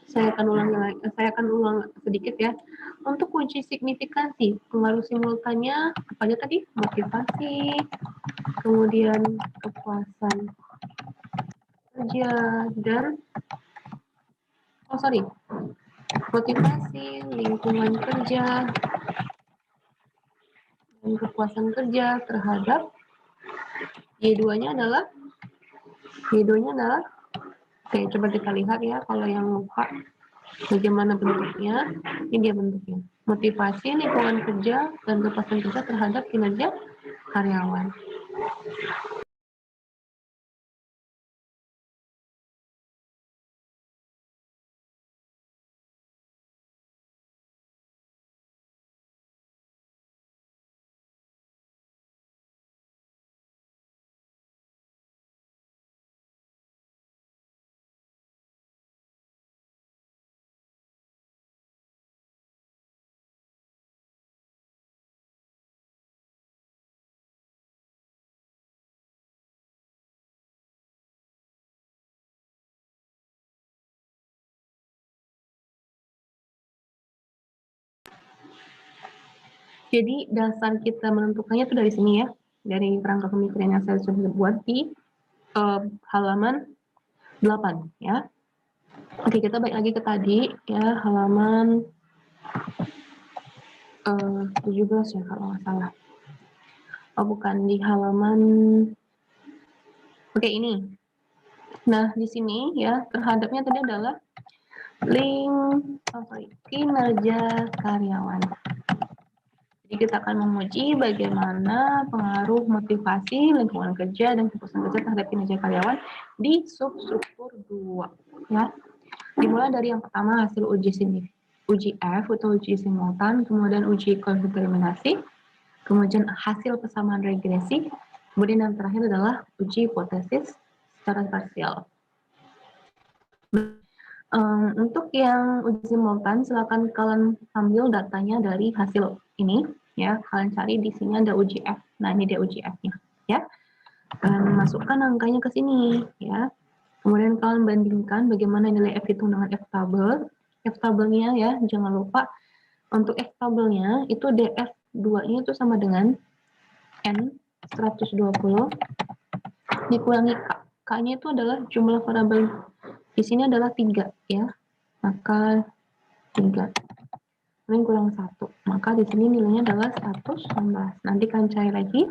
Saya akan ulang sedikit ya. Untuk uji signifikansi, pengaruh simultannya apa aja tadi? Motivasi, kemudian kepuasan kerja, dan motivasi, lingkungan kerja, dan kepuasan kerja terhadap Y2-nya adalah oke, coba kita lihat ya, kalau yang lupa bagaimana bentuknya, ini dia bentuknya. Motivasi, lingkungan kerja, dan kepuasan kerja terhadap kinerja karyawan. Jadi dasar kita menentukannya itu dari sini ya, dari kerangka pemikiran yang saya sudah buat di halaman 8 ya. Oke, kita balik lagi ke tadi ya, halaman 17 ya kalau nggak salah. Oh bukan, di halaman, oke ini. Nah di sini ya, terhadapnya tadi adalah kinerja karyawan. Jadi kita akan menguji bagaimana pengaruh motivasi, lingkungan kerja, dan kepuasan kerja terhadap kinerja karyawan di substruktur 2 ya. Dimulai dari yang pertama hasil uji F atau uji simultan, kemudian uji kondeterminasi, kemudian hasil persamaan regresi, kemudian yang terakhir adalah uji hipotesis secara parsial. Untuk yang uji simultan, silakan kalian ambil datanya dari hasil ini, ya. Kalian cari di sini ada uji F. Nah, ini dia uji F-nya, ya. Kalian masukkan angkanya ke sini, ya. Kemudian kalian bandingkan bagaimana nilai F itu dengan F tabel. F tabelnya ya, jangan lupa untuk F tabelnya itu DF2-nya itu sama dengan N 120 dikurangi K. K-nya itu adalah jumlah variabel di sini adalah 3 ya. Maka 3 ini kurang 1. Maka di sini nilainya adalah 116. Nanti kalian cari lagi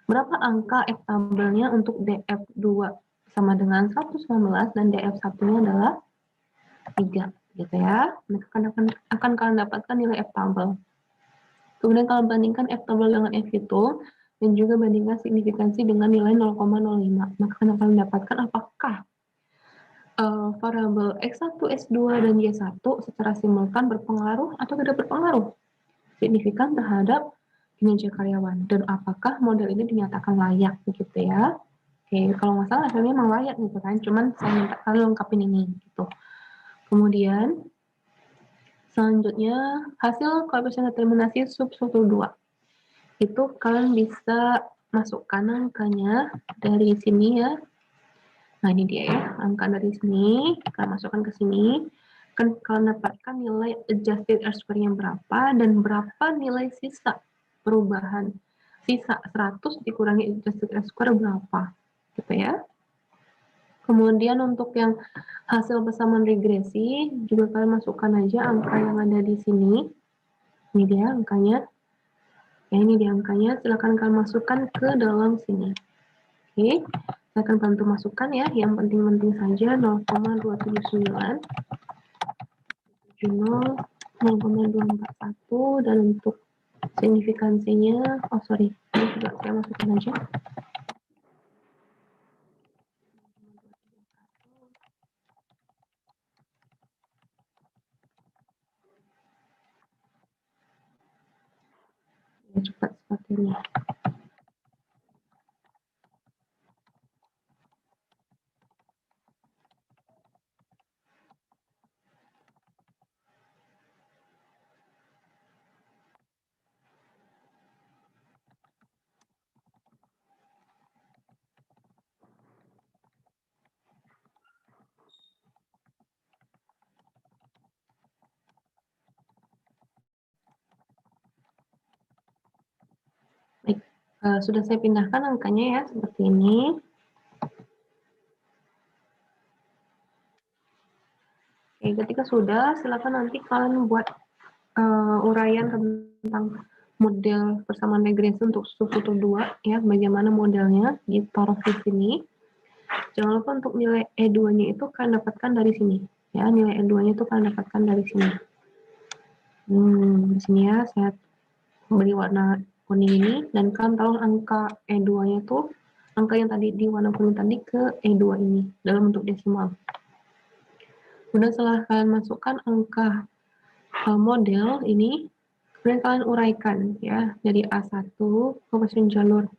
berapa angka F tabelnya untuk DF2 sama dengan 119 dan DF1-nya adalah 3 gitu ya. Maka akan kalian dapatkan nilai F tabel. Kemudian kalian bandingkan F tabel dengan F itu dan juga bandingkan signifikansi dengan nilai 0,05. Maka kalian akan mendapatkan apakah variabel X1, S2, dan Y1 secara simultan berpengaruh atau tidak berpengaruh signifikan terhadap kinerja karyawan, dan apakah model ini dinyatakan layak begitu ya. Oke, kalau nggak salah hasilnya memang layak gitu kan, cuman saya minta kalian lengkapin ini gitu. Kemudian selanjutnya hasil koefisien determinasi substruktur 2 itu kalian bisa masukkan angkanya dari sini ya. Nah ini dia ya, angka dari sini kalian masukkan ke sini, kan kalian dapatkan nilai adjusted R-square-nya berapa dan berapa nilai sisa perubahan. Sisa 100 dikurangi adjusted R-square berapa gitu ya. Kemudian untuk yang hasil persamaan regresi juga kalian masukkan aja angka yang ada di sini. Ini dia angkanya. Ya ini dia angkanya, silakan kalian masukkan ke dalam sini. Oke, saya akan bantu masukkan ya, yang penting-penting saja 0,279, 70, 0,241, dan untuk signifikansinya, ini juga saya masukkan aja. Ya, cepat seperti ini. Sudah saya pindahkan angkanya ya, seperti ini. Oke, ketika sudah, silakan nanti kalian buat uraian tentang model persamaan regresi untuk struktur 2 ya, bagaimana modelnya ditaruh di sini. Jangan lupa untuk nilai E2-nya itu kalian dapatkan dari sini ya, nilai E2-nya itu kalian dapatkan dari sini. Di sini ya saya beri warna kuning ini, dan kalian taruh angka E2-nya itu, angka yang tadi di warna kuning tadi ke E2 ini dalam bentuk desimal. Kemudian setelah kalian masukkan angka model ini, kemudian kalian uraikan ya, dari A1 koefisien jalur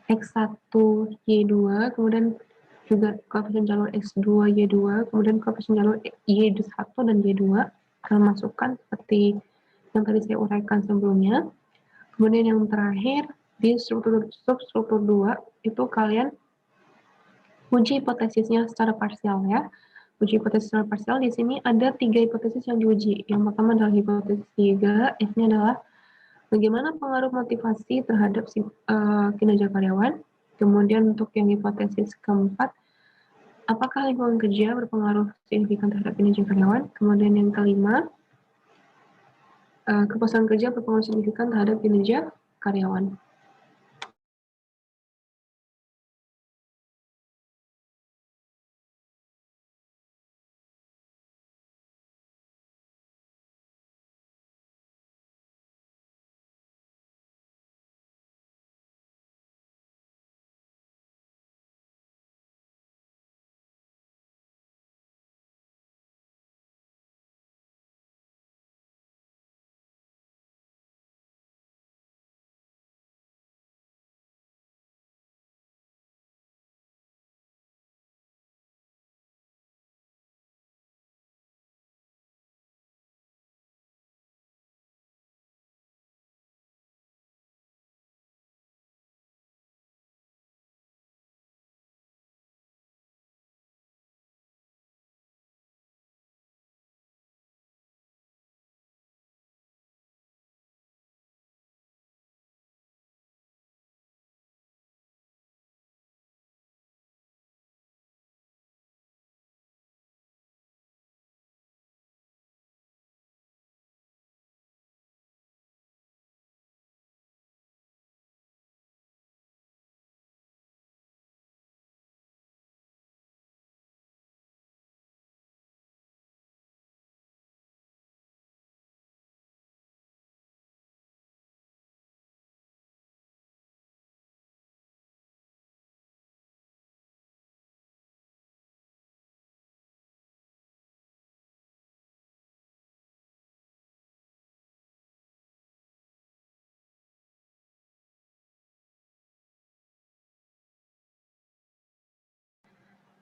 X1 Y2, kemudian juga koefisien jalur X2 Y2, kemudian koefisien jalur Y1 dan Y2 kalian masukkan seperti yang tadi saya uraikan sebelumnya. Kemudian yang terakhir di substruktur 2 itu kalian uji hipotesisnya secara parsial ya. Uji hipotesis secara parsial di sini ada 3 hipotesis yang diuji. Yang pertama adalah hipotesis 3, F-nya adalah bagaimana pengaruh motivasi terhadap kinerja karyawan. Kemudian untuk yang hipotesis keempat, apakah lingkungan kerja berpengaruh signifikan terhadap kinerja karyawan. Kemudian yang kelima, kepuasan kerja berpengaruh signifikan terhadap kinerja karyawan.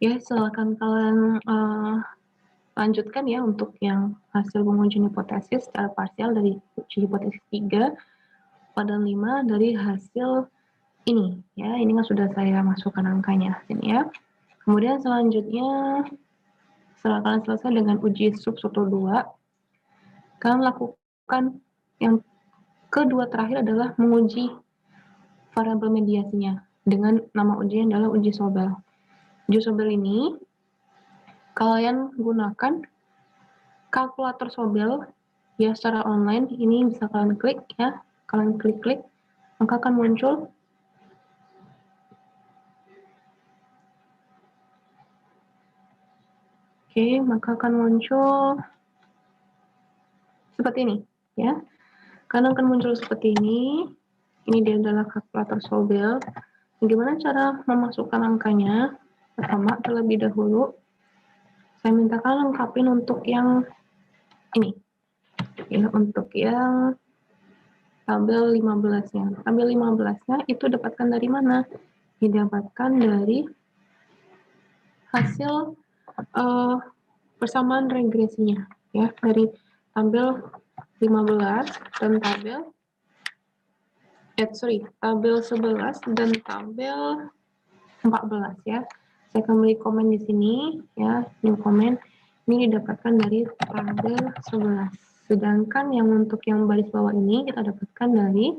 Ya, silakan kalian lanjutkan ya untuk yang hasil pengujian hipotesis secara parsial dari uji hipotesis 3 pada 5 dari hasil ini ya. Ini kan sudah saya masukkan angkanya sini ya. Kemudian selanjutnya setelah kalian selesai dengan uji substruktur 2, kalian lakukan yang kedua terakhir adalah menguji variabel mediasinya dengan nama ujian adalah uji Sobel. Uji Sobel ini kalian gunakan kalkulator Sobel ya secara online. Ini bisa kalian klik ya, kalian klik maka akan muncul maka akan muncul seperti ini ya. Karena akan muncul seperti ini dia adalah kalkulator Sobel. Bagaimana cara memasukkan angkanya? Pertama, terlebih dahulu saya minta kalian lengkapin untuk yang ini ya, untuk yang tabel 15-nya. Tabel 15-nya itu dapatkan dari mana? Didapatkan dari hasil persamaan regresinya ya, dari tabel 15 dan tabel tabel 11 dan tabel 14 ya. Saya akan beri komen di sini ya, new comment. Ini didapatkan dari tabel 11. Sedangkan yang untuk yang baris bawah ini kita dapatkan dari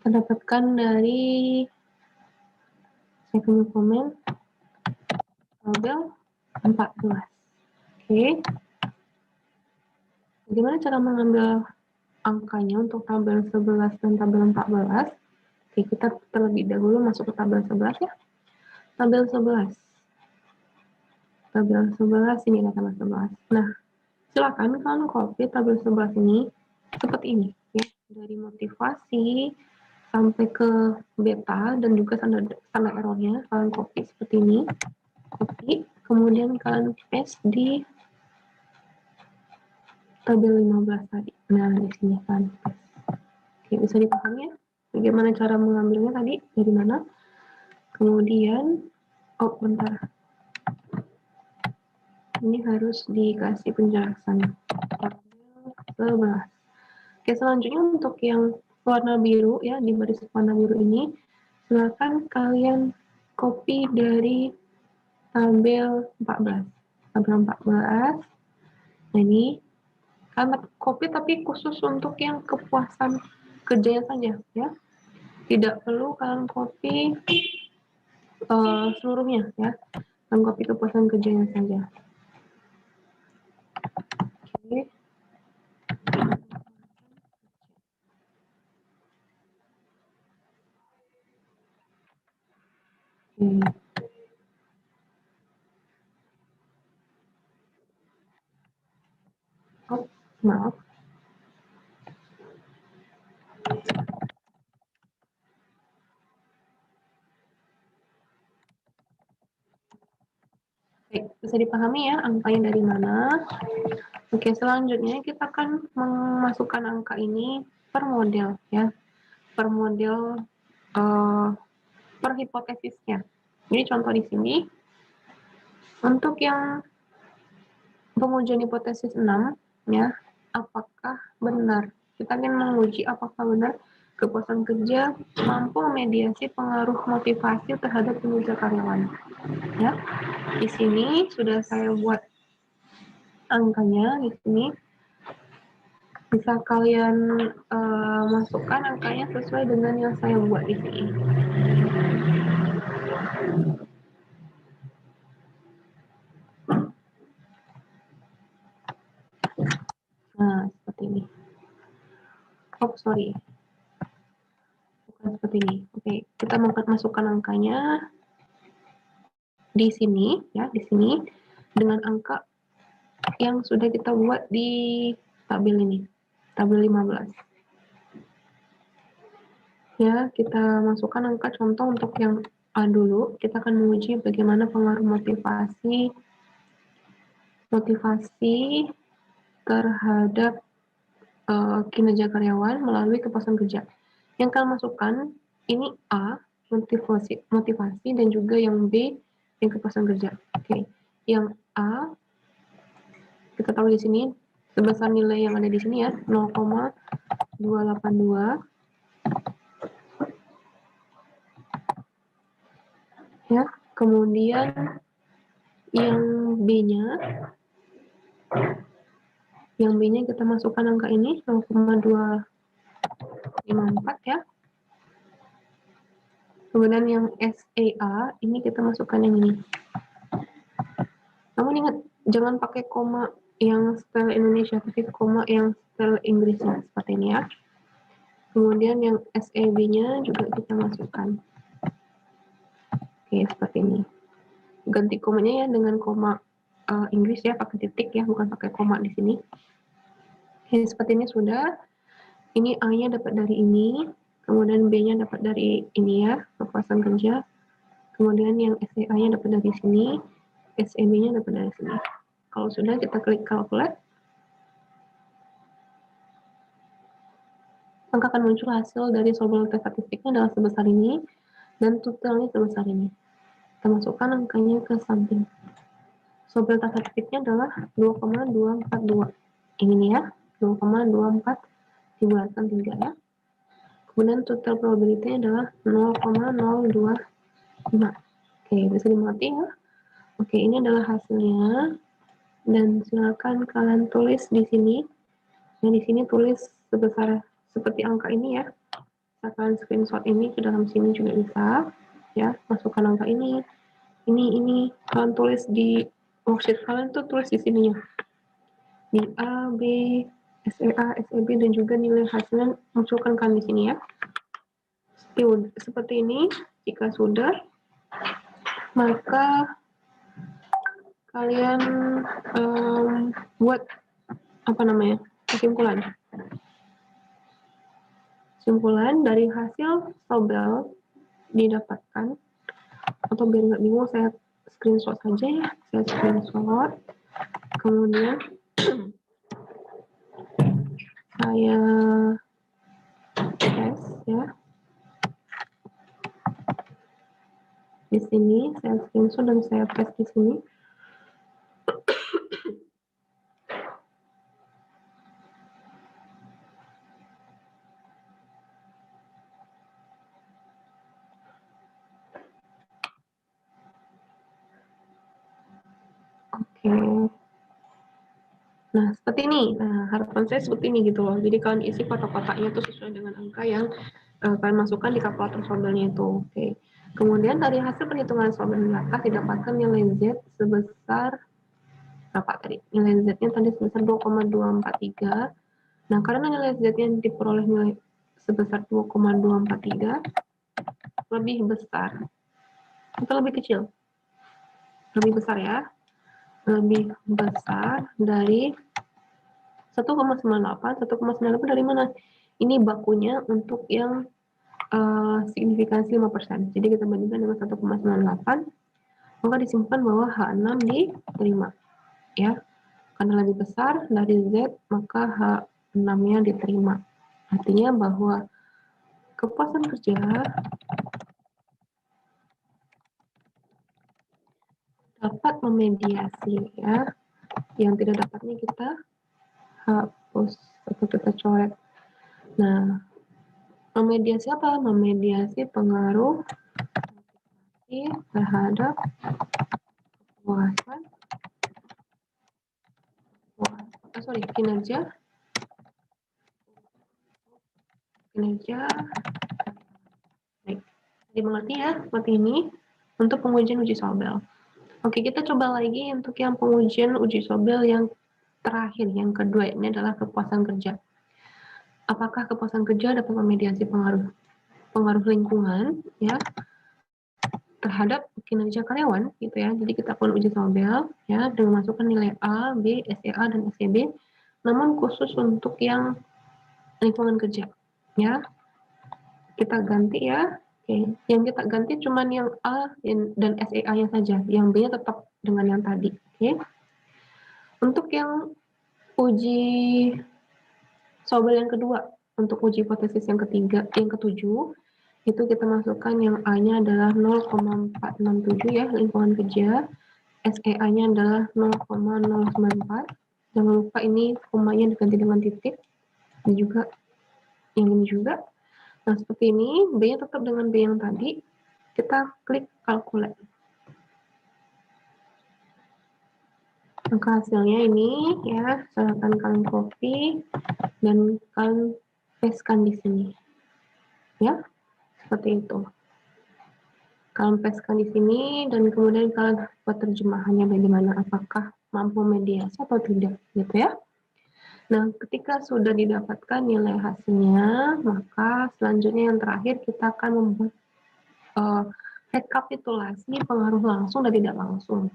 kita dapatkan dari second comment tabel 14. Oke. Bagaimana cara mengambil angkanya untuk tabel 11 dan tabel 14? Oke, kita terlebih dahulu masuk ke tabel 11 ya. Tabel 11. Tabel 11 ini ada tabel 11. Nah, silakan kalian copy tabel 11 ini seperti ini ya. Dari motivasi sampai ke beta dan juga standar errornya kalian copy seperti ini. Copy, kemudian kalian paste di tabel 15 tadi. Nah, di sini kan. Oke, bisa dipahami ya? Bagaimana cara mengambilnya tadi? Dari mana? Kemudian, oh bentar. Ini harus dikasih penjelasan. Tabel 11. Oke, selanjutnya untuk yang warna biru ya, di baris warna biru ini, silakan kalian copy dari tabel 14. Tabel 14. Nah, ini kalian copy tapi khusus untuk yang kepuasan kerjanya saja ya. Tidak perlu kalian copy seluruhnya ya. Kalian copy kepuasan kerjanya saja. Oke. Oh, maaf. Baik, bisa dipahami ya angkanya dari mana. Oke, selanjutnya kita akan memasukkan angka ini per model ya. Per model per hipotesisnya. Jadi contoh di sini untuk yang pengujian hipotesis 6 ya, apakah benar? Kita ingin menguji apakah benar kepuasan kerja mampu memediasi pengaruh motivasi terhadap kinerja karyawan. Ya, di sini sudah saya buat angkanya di sini. Bisa kalian masukkan angkanya sesuai dengan yang saya buat di sini. Nah, seperti ini. Oh, sorry. Bukan seperti ini. Oke, kita masukkan angkanya di sini ya, di sini dengan angka yang sudah kita buat di tabel ini. Tabel 15. Ya, kita masukkan angka contoh untuk yang A dulu. Kita akan menguji bagaimana pengaruh motivasi terhadap kinerja karyawan melalui kepuasan kerja. Yang kalian masukkan ini A, motivasi dan juga yang B, yang kepuasan kerja. Oke. Yang A kita taruh di sini sebesar nilai yang ada di sini ya, 0,282. Ya, kemudian yang B-nya kita masukkan angka ini 0,254 ya. Kemudian yang SEA ini kita masukkan yang ini. Namun ingat, jangan pakai koma yang style Indonesia, tapi koma yang style Inggrisnya, seperti ini ya. Kemudian yang SEB-nya juga kita masukkan. Oke, seperti ini. Ganti komanya ya dengan koma Inggris ya, pakai titik ya, bukan pakai koma di sini. Oke, seperti ini sudah. Ini A-nya dapat dari ini, kemudian B-nya dapat dari ini ya, kepuasan kerja. Kemudian yang SEA-nya dapat dari sini, SEB-nya dapat dari sini. Kalau sudah, kita klik calculate. Maka akan muncul hasil dari probabilitas statistiknya adalah sebesar ini, dan totalnya sebesar ini. Kita masukkan angkanya ke samping. Probabilitas statistiknya adalah 2,242. Ini nih ya, 2,24 dibulatkan 3 ya. Kemudian total probability adalah 0,025. Oke, bisa dimengerti ya? Oke, ini adalah hasilnya. Dan silakan kalian tulis di sini. Nah, di sini tulis sebesar seperti angka ini ya. Bisa kalian screenshot ini ke dalam sini juga bisa, ya. Masukkan angka ini. Kalian tulis di worksheet kalian tuh tulis di sini ya. Di A, B, SEA, SEB dan juga nilai hasilnya munculkan kalian di sini ya. Seperti ini. Jika sudah, maka kalian buat apa namanya, kesimpulan dari hasil Sobel didapatkan, atau biar nggak bingung saya screenshot saja ya, saya screenshot, kemudian saya tes ya, di sini saya screenshot dan saya paste di sini. Oke. Nah, seperti ini. Nah, harapan saya seperti ini gitu loh. Jadi kalian isi kotak-kotaknya itu sesuai dengan angka yang kalian masukkan di kalkulator Sobelnya itu. Oke. Kemudian dari hasil perhitungan Sobel di atas didapatkan nilai Z sebesar berapa tadi? Nilai Z-nya tadi sebesar 2,243. Nah, karena nilai Z-nya diperoleh nilai sebesar 2,243 lebih besar atau lebih kecil? Lebih besar ya. Lebih besar dari 1,98. 1,98 dari mana? Ini bakunya untuk yang signifikansi 5%. Jadi kita bandingkan dengan 1,98, maka disimpan bahwa H6 diterima. Ya, karena lebih besar dari Z, maka H6-nya diterima. Artinya bahwa kepuasan kerja dapat memediasi ya. Yang tidak dapatnya kita hapus atau kita coret. Nah, memediasi apa? Memediasi pengaruh terhadap kepuasan, kinerja. Baik, dimengerti ya seperti ini untuk pengujian uji Sobel. Oke, kita coba lagi untuk yang pengujian uji Sobel yang terakhir, yang kedua, ini adalah kepuasan kerja. Apakah kepuasan kerja dapat memediasi pengaruh lingkungan ya terhadap kinerja karyawan gitu ya. Jadi kita akan uji Sobel ya dengan masukkan nilai A, B, SEA dan SEB, namun khusus untuk yang lingkungan kerja ya. Kita ganti ya. Oke, yang kita ganti cuma yang A dan SEA-nya saja, yang B-nya tetap dengan yang tadi. Oke. Untuk yang uji Sobel yang kedua, untuk uji hipotesis yang ketujuh, itu kita masukkan yang A-nya adalah 0,467 ya, lingkungan kerja. SEA-nya adalah 0,094. Jangan lupa ini komanya diganti dengan titik. Ini juga, yang ini juga. Nah, seperti ini, B-nya tetap dengan B yang tadi. Kita klik calculate. Maka hasilnya ini ya, silahkan kalian copy dan kalian pastekan di sini. Ya, seperti itu. Kalian pastekan di sini dan kemudian kalian buat terjemahannya bagaimana, apakah mampu mediasi atau tidak, gitu ya. Nah, ketika sudah didapatkan nilai hasilnya, maka selanjutnya yang terakhir kita akan membuat rekapitulasi pengaruh langsung dan tidak langsung.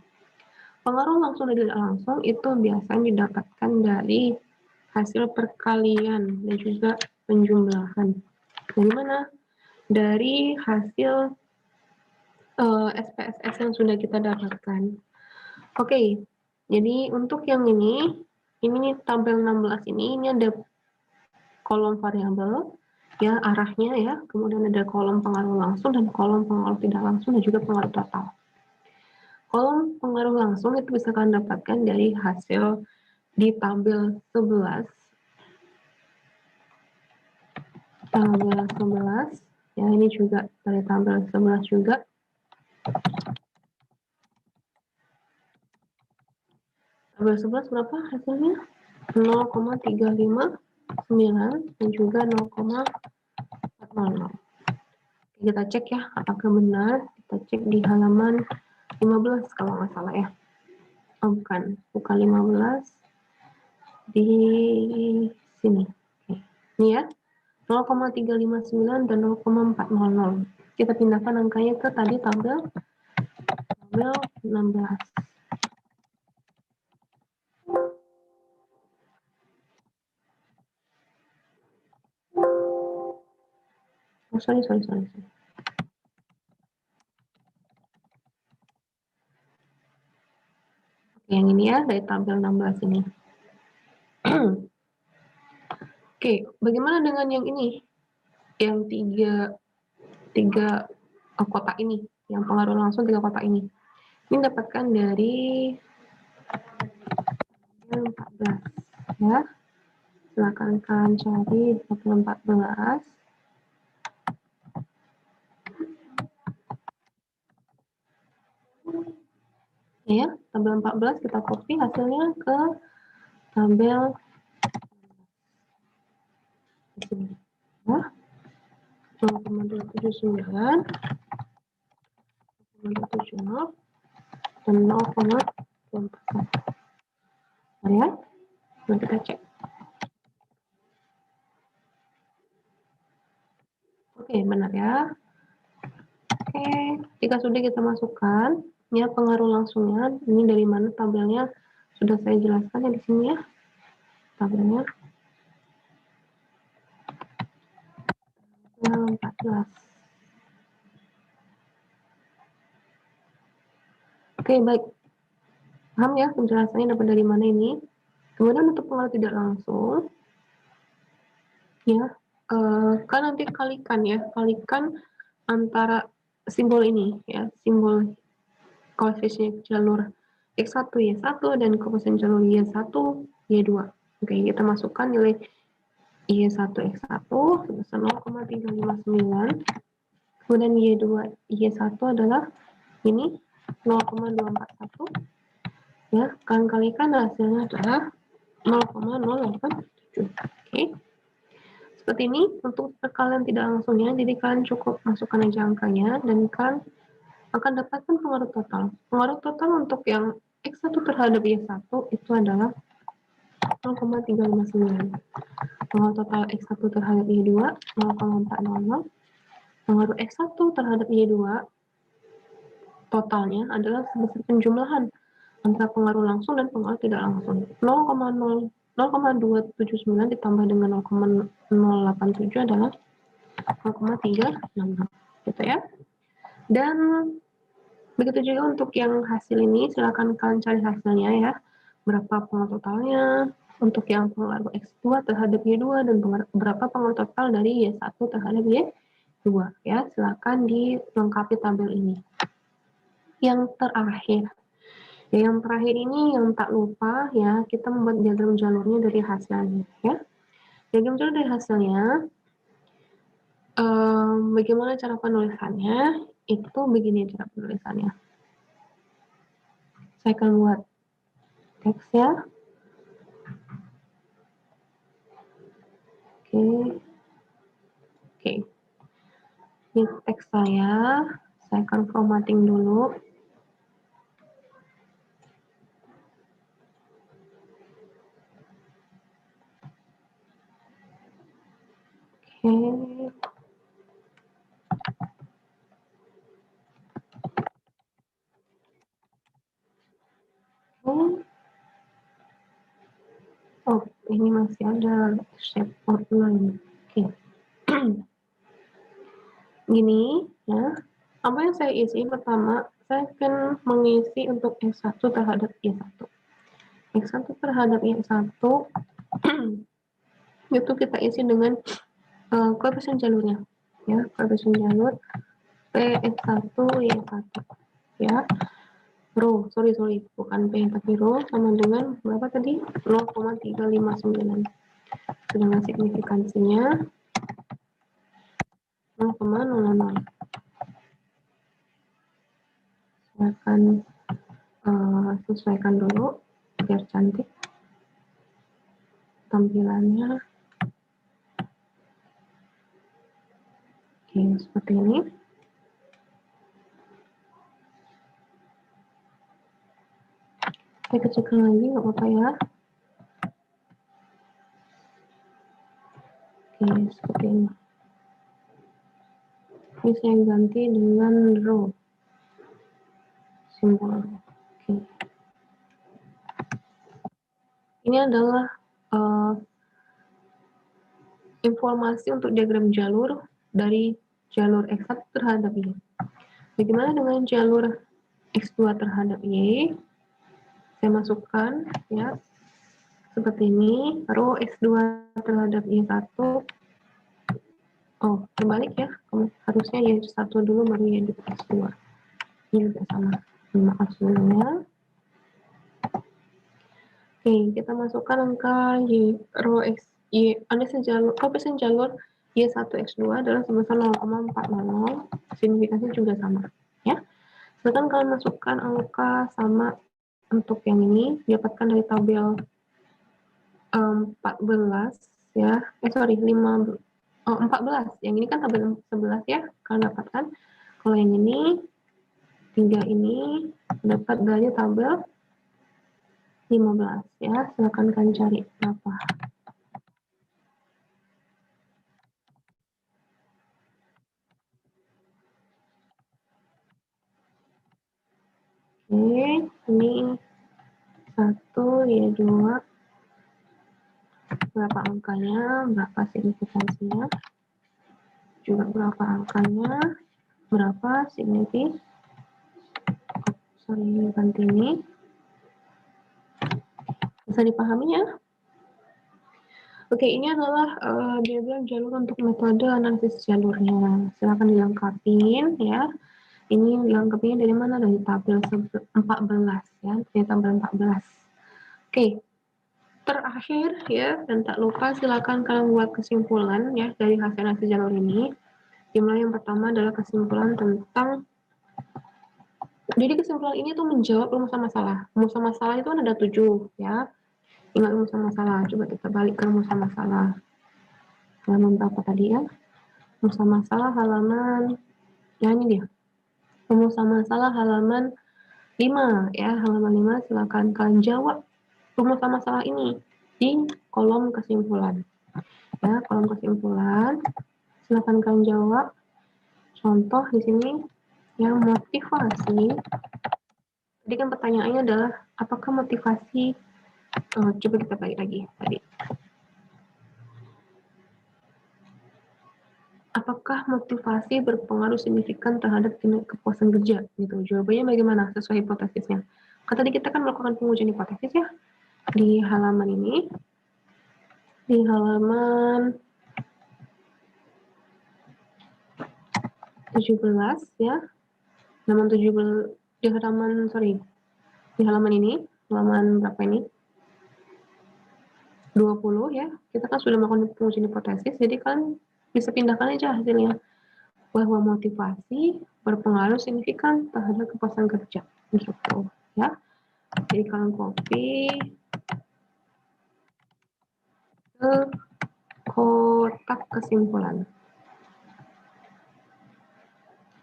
Pengaruh langsung dan tidak langsung itu biasanya didapatkan dari hasil perkalian dan juga penjumlahan. Dari mana? Dari hasil SPSS yang sudah kita dapatkan. Oke, jadi untuk yang ini tabel 16 ini ada kolom variabel, ya arahnya ya, kemudian ada kolom pengaruh langsung dan kolom pengaruh tidak langsung dan juga pengaruh total. Kolom pengaruh langsung itu bisa kalian dapatkan dari hasil di tabel 11. Tabel 11, ya ini juga dari tabel 11 juga. Tabel 11 berapa hasilnya? 0,359 dan juga 0,4 00. Kita cek ya, apakah benar. Kita cek di halaman 15 kalau nggak salah ya. Oh, bukan 15 di sini. Oke. Ini ya, 0,359 dan 0,400. Kita pindahkan angkanya ke tadi tabel 16. Oh, sorry. Yang ini ya, dari tabel 16 ini. Oke, bagaimana dengan yang ini? Yang tiga kotak ini, yang pengaruh langsung 3 kotak ini. Ini dapatkan dari 14 ya. Silakan kalian cari tabel 14. Ya, tabel 14 kita copy hasilnya ke tabel di sini. Ya, 0,279, 0,270, dan 0,24. Ya, nah kita cek. Oke, benar ya. Oke, jika sudah kita masukkan, ya pengaruh langsungnya, ini dari mana tabelnya sudah saya jelaskan ya di sini ya, tabelnya 14. Oke, baik. Paham ya penjelasannya dapat dari mana ini? Kemudian untuk pengaruh tidak langsung, ya, kan nanti kalikan antara simbol ini, ya, simbol koefisien jalur X1, Y1, dan koefisien jalur Y1, Y2. Oke, kita masukkan nilai Y1, X1 sebesar 0,359, kemudian Y2, Y1 adalah ini 0,241, ya, kalian kalikan hasilnya adalah 0,087. Oke, seperti ini untuk perkalian tidak langsungnya, jadi kalian cukup masukkan aja angkanya dan kalian akan dapatkan pengaruh total. Pengaruh total untuk yang X1 terhadap Y1 itu adalah 0,359. Pengaruh total X1 terhadap Y2 0,400. Pengaruh X1 terhadap Y2 totalnya adalah sebesar penjumlahan antara pengaruh langsung dan pengaruh tidak langsung. 0,279 ditambah dengan 0,087 adalah 0,366 gitu ya. Dan begitu juga untuk yang hasil ini, silakan kalian cari hasilnya ya. Berapa pengaruh totalnya untuk yang pengaruh X2 terhadap Y2 dan berapa pengaruh total dari Y1 terhadap Y2 ya. Silakan dilengkapi tabel ini. Yang terakhir ini yang tak lupa ya, kita membuat diagram jalurnya dari hasilnya ya. Diagram jalur dari hasilnya, bagaimana cara penulisannya? Itu begini cara penulisannya. Saya akan buat teks ya. Oke. Ini teks saya akan formatting dulu. Oh, ini masih ada shape outline. Oke. Gini ya, apa yang saya isi pertama, saya akan mengisi untuk X1 terhadap Y1. X1 terhadap Y1 itu kita isi dengan koefisien jalurnya ya, koefisien jalur Px1 Y1 ya. Rho, sorry, bukan P tapi rho sama dengan berapa tadi? 0,359. Sedangkan signifikansinya 0,00. Saya akan sesuaikan dulu biar cantik tampilannya. Oke, seperti ini. Saya kecilkan lagi, nggak apa-apa ya. Oke, seperti ini. Ini saya ganti dengan row. Simbol. Oke. Ini adalah informasi untuk diagram jalur dari jalur X1 terhadap Y. Bagaimana dengan jalur X2 terhadap Y? Saya masukkan ya seperti ini, row X2 terhadap Y1. Oh, terbalik ya. Harusnya Y1 dulu baru Y X2. Ini juga sama. Maaf sebelumnya. Oke, kita masukkan angka Y, row X, Y, ada sejalur, koefisien jalur Y1 X2 adalah sebesar 0,40, signifikansi juga sama, ya. Sedangkan kalian masukkan angka sama untuk yang ini, didapatkan dari tabel 14, ya, 14, yang ini kan tabel 11 ya, kalian dapatkan. Kalau yang ini, 3 ini, dapat dari tabel 15 ya, silakan kalian cari berapa. Oke, ini 1 ya 2, berapa angkanya, berapa signifikansinya, juga berapa angkanya, berapa signifikansi, sorry ganti ini, bisa dipahami ya. Oke, ini adalah diagram jalur untuk metode analisis jalurnya. Silakan dilengkapin ya. Ini dilengkapinya dari mana? Dari tabel 14 ya, dari tabel 14. Oke, terakhir ya, dan tak lupa silakan kalian buat kesimpulan ya dari hasil analisis jalur ini. Dimulai yang pertama adalah kesimpulan tentang, jadi kesimpulan ini tuh menjawab rumusan masalah. Rumusan masalah itu kan ada 7 ya. Ingat rumusan masalah, coba kita balik ke rumusan masalah. Halaman berapa tadi ya? Rumusan masalah halaman, ya ini dia. Rumusan masalah halaman 5 ya, halaman 5 silakan kalian jawab rumusan masalah ini di kolom kesimpulan. Ya, kolom kesimpulan silakan kalian jawab. Contoh di sini yang motivasi. Tadi kan pertanyaannya adalah apakah motivasi, coba kita balik lagi tadi. Apakah motivasi berpengaruh signifikan terhadap tingkat kepuasan kerja? Gitu. Jawabannya bagaimana sesuai hipotesisnya? Kan tadi kita kan melakukan pengujian hipotesis ya di halaman ini, di halaman 17 ya, halaman 17 di halaman di halaman ini, halaman berapa ini? 20 ya. Kita kan sudah melakukan pengujian hipotesis, jadi kan bisa pindahkan aja hasilnya bahwa motivasi berpengaruh signifikan terhadap kepuasan kerja gitu ya. Jadi kalian copy ke kotak kesimpulan.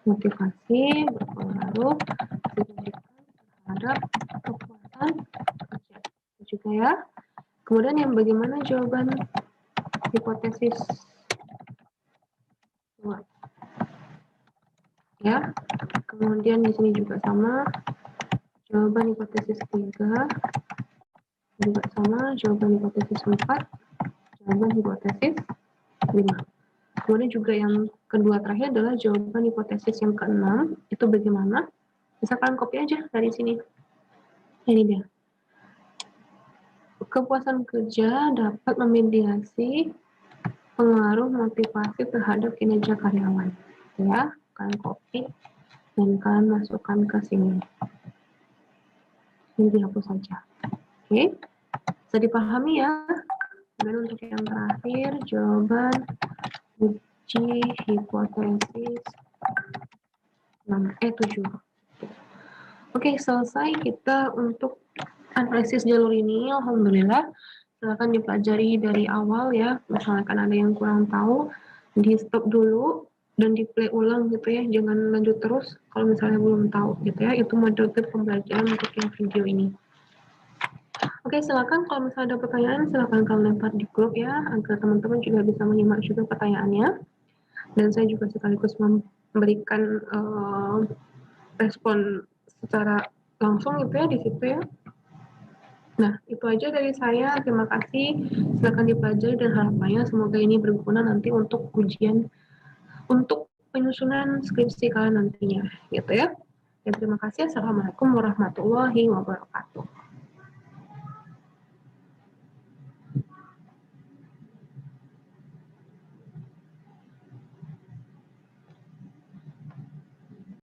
Motivasi berpengaruh signifikan terhadap kepuasan kerja juga ya. Kemudian yang bagaimana jawaban hipotesis 2 ya. Kemudian di sini juga sama, jawaban hipotesis 3 juga sama, jawaban hipotesis 4, jawaban hipotesis 5. Kemudian juga yang kedua terakhir adalah jawaban hipotesis yang ke-6, itu bagaimana? Bisa kalian copy aja dari sini. Ini dia. Kepuasan kerja dapat memediasi pengaruh motivasi terhadap kinerja karyawan. Ya, kalian copy dan kalian masukkan ke sini. Ini dihapus saja. Oke, bisa dipahami ya. Dan untuk yang terakhir, jawaban uji hipotesis 7. Oke, selesai kita untuk analisis jalur ini. Alhamdulillah. Silakan dipelajari dari awal ya. Misalkan ada yang kurang tahu, di stop dulu, dan di-play ulang gitu ya, jangan lanjut terus kalau misalnya belum tahu gitu ya. Itu model tips pembelajaran untuk yang video ini. Oke, silakan kalau misalnya ada pertanyaan, silakan kalian lempar di grup ya, agar teman-teman juga bisa menyimak juga pertanyaannya. Dan saya juga sekaligus memberikan respon secara langsung gitu ya di situ ya. Nah, itu aja dari saya. Terima kasih. Silakan dipelajari dan harapannya semoga ini berguna nanti untuk ujian, untuk penyusunan skripsi kalian nantinya, gitu ya. Dan terima kasih. Assalamualaikum warahmatullahi wabarakatuh.